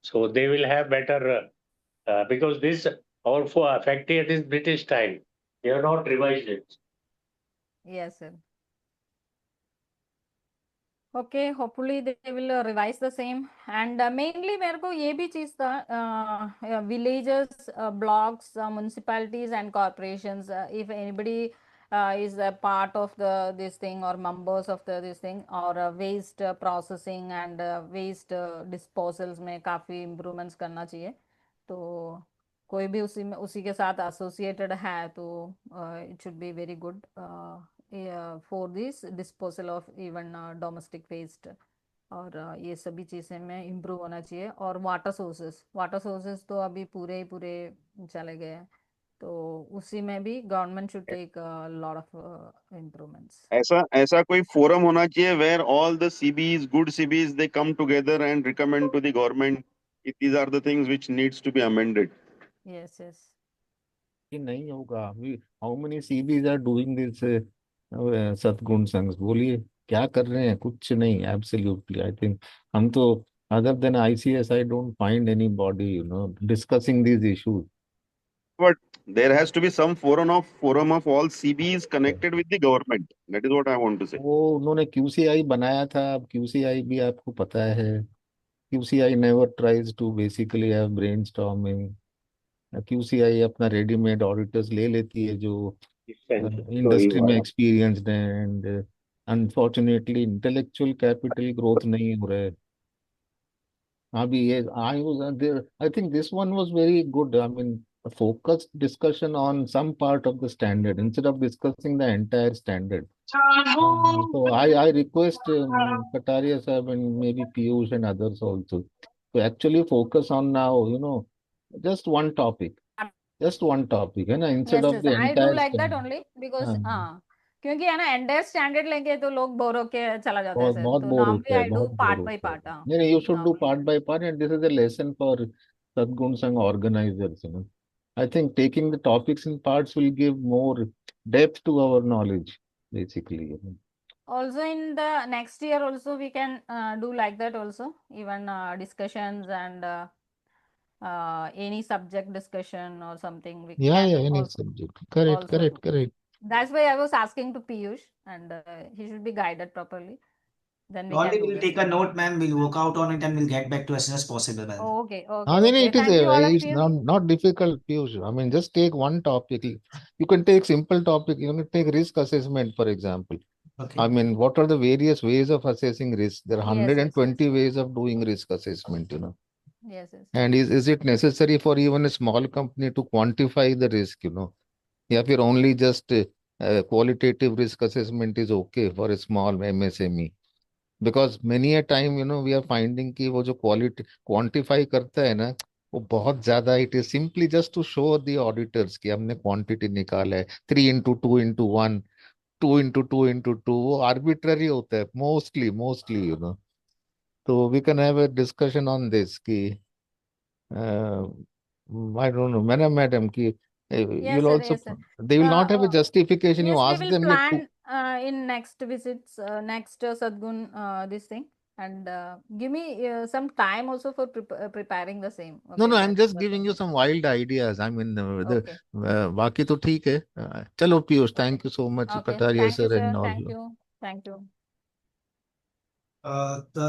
So they will have better, because this, our Factory Act is British time. They have not revised it. Yes, sir. Okay, hopefully they will revise the same. And mainly मेरे को ये भी चीज था, villages, blocks, municipalities and corporations. If anybody is a part of this thing or members of this thing, or waste processing and waste disposals में काफी improvements करना चाहिए. तो कोई भी उसी के साथ associated है तो it should be very good. For this disposal of even domestic waste और ये सभी चीज़ें में इम्प्रूव होना चाहिए. और वाटर सोर्सेस तो अभी पूरे चले गए हैं. तो उसी में भी government should take lot of improvements. ऐसा ऐसा कोई फोरम होना चाहिए where all the CBs, good CBs, they come together and recommend to the government if these are the things which needs to be amended. Yes, yes. ये नहीं होगा. How many CBs are doing this सद्गुण संघ? बोलिए क्या कर रहे हैं? कुछ नहीं. एब्सोल्युटली आई थिंक हम तो other than ICS I don't find any body discussing these issues. But there has to be some forum of all CBs connected with the government. That is what I want to say. वो उन्होंने QCI बनाया था. अब QCI भी आपको पता है, QCI never tries to basically have brainstorming. QCI अपना रेडीमेड ऑडिटर्स ले लेती है जो इंडस्ट्री में एक्सपीरियंस्ड है, and unfortunately intellectual capital growth नहीं हो रहा है अभी. ये I think this one was very good. I mean focused discussion on some part of the standard instead of discussing the entire standard. So I request Kataria sahab and maybe Piyush and others also to actually focus on now, just one topic. Just one topic, है ना, instead Yes, of yes. the I do entire like that standard. only because हाँ, क्योंकि है ना entire standard लेंगे तो लोग bore होके चला जाता है बहुत सर. बहुत तो बोर नॉर्मली होता है, आई डू बहुत बोर पार्ट बाय होता है. पार्ट. हाँ, नहीं नहीं, you should do normally. part by part, and this is a lesson for Sadgun Sangh organizers. I think taking the topics in parts will give more depth to our knowledge, basically. Also in the next year also we can do like that also, even discussions and any subject discussion or something we Yeah, can any also subject. Correct, also do. correct. That's why I was asking to Piyush, and he should be guided properly. Then we Only can do we'll this. take a note, ma'am. We'll work out on it and we'll get back to as soon as possible, ma'am. Okay, okay, No, okay. it is Thank you all of it's you. not difficult, Piyush. I mean, just take one topic. You can take simple topic. You can take risk assessment, for example. Okay. I mean, what are the various ways of assessing risk? There are Yes, yes, 120 ways of doing risk assessment. yes, yes. And is it necessary for even a small company to quantify the risk? Yeah, if only just qualitative risk assessment is okay for a small MSME. Because many a time, we are finding कि वो जो quality quantify करता है ना, वो बहुत ज्यादा, it is simply just to show the auditors कि हमने quantity निकाला है 3 into 2 into 1, 2 into 2 into 2, वो arbitrary होता है mostly. So we can have a discussion on this कि I don't know, madam ki Yes, you'll sir, also yes, sir. they will not have a justification. You Yes, ask we will them plan in next visits, next Sadgun, this thing, and give me some time also for preparing the same. no, Okay, I'm just that's giving you all. some wild ideas. I mean, Okay, बाकी तो ठीक है. चलो Piyush, thank you so much, okay. Kataria Thank you, sir and sir. all Thank you. you. Thank you.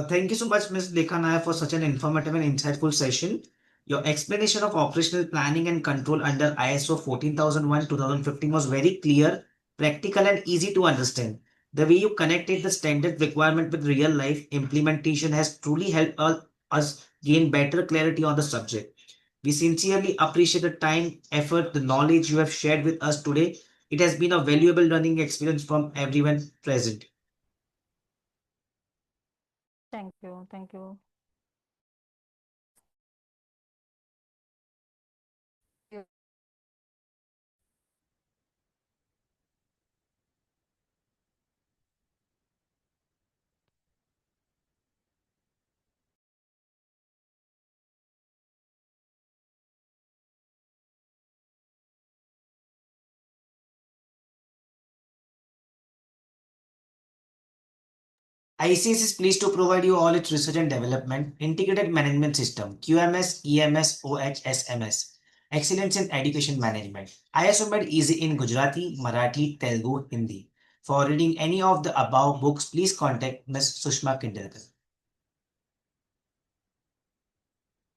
Thank you so much, Ms. Lekha Nair, for such an informative and insightful session. Your explanation of operational planning and control under ISO 14001:2015 was very clear, practical, and easy to understand. The way you connected the standard requirement with real life implementation has truly helped us gain better clarity on the subject. We sincerely appreciate the time, effort, the knowledge you have shared with us today. It has been a valuable learning experience from everyone present. Thank you. Thank you. ICS is pleased to provide you all its research and development, integrated management system, QMS, EMS, OHSMS, excellence in education management. ISO made easy in Gujarati, Marathi, Telugu, Hindi. For reading any of the above books, please contact Ms. Sushma Kindelkar.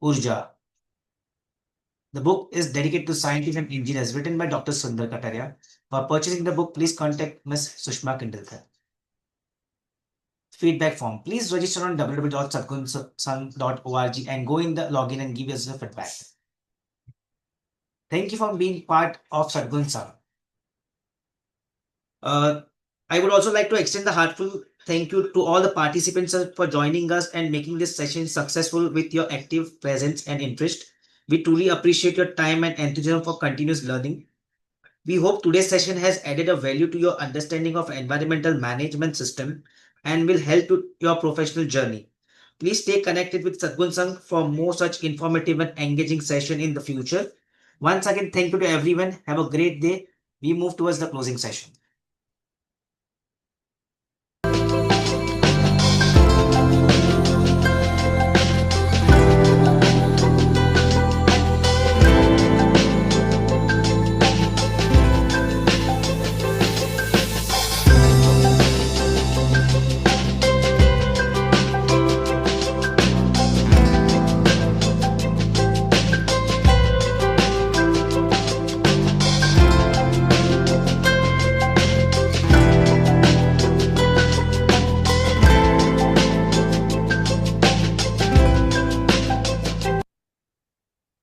Urja. The book is dedicated to scientists and engineers, written by Dr. Sundar Kataria. For purchasing the book, please contact Ms. Sushma Kindelkar. Feedback form. Please register on www.sadgunsang.org and go in the login and give us your feedback. Thank you for being part of Sadgun Sang. I would also like to extend the heartfelt thank you to all the participants for joining us and making this session successful with your active presence and interest. We truly appreciate your time and enthusiasm for continuous learning. We hope today's session has added a value to your understanding of environmental management system and will help to your professional journey. Please stay connected with Sadgun Sangh for more such informative and engaging session in the future. Once again, thank you to everyone. Have a great day. We move towards the closing session.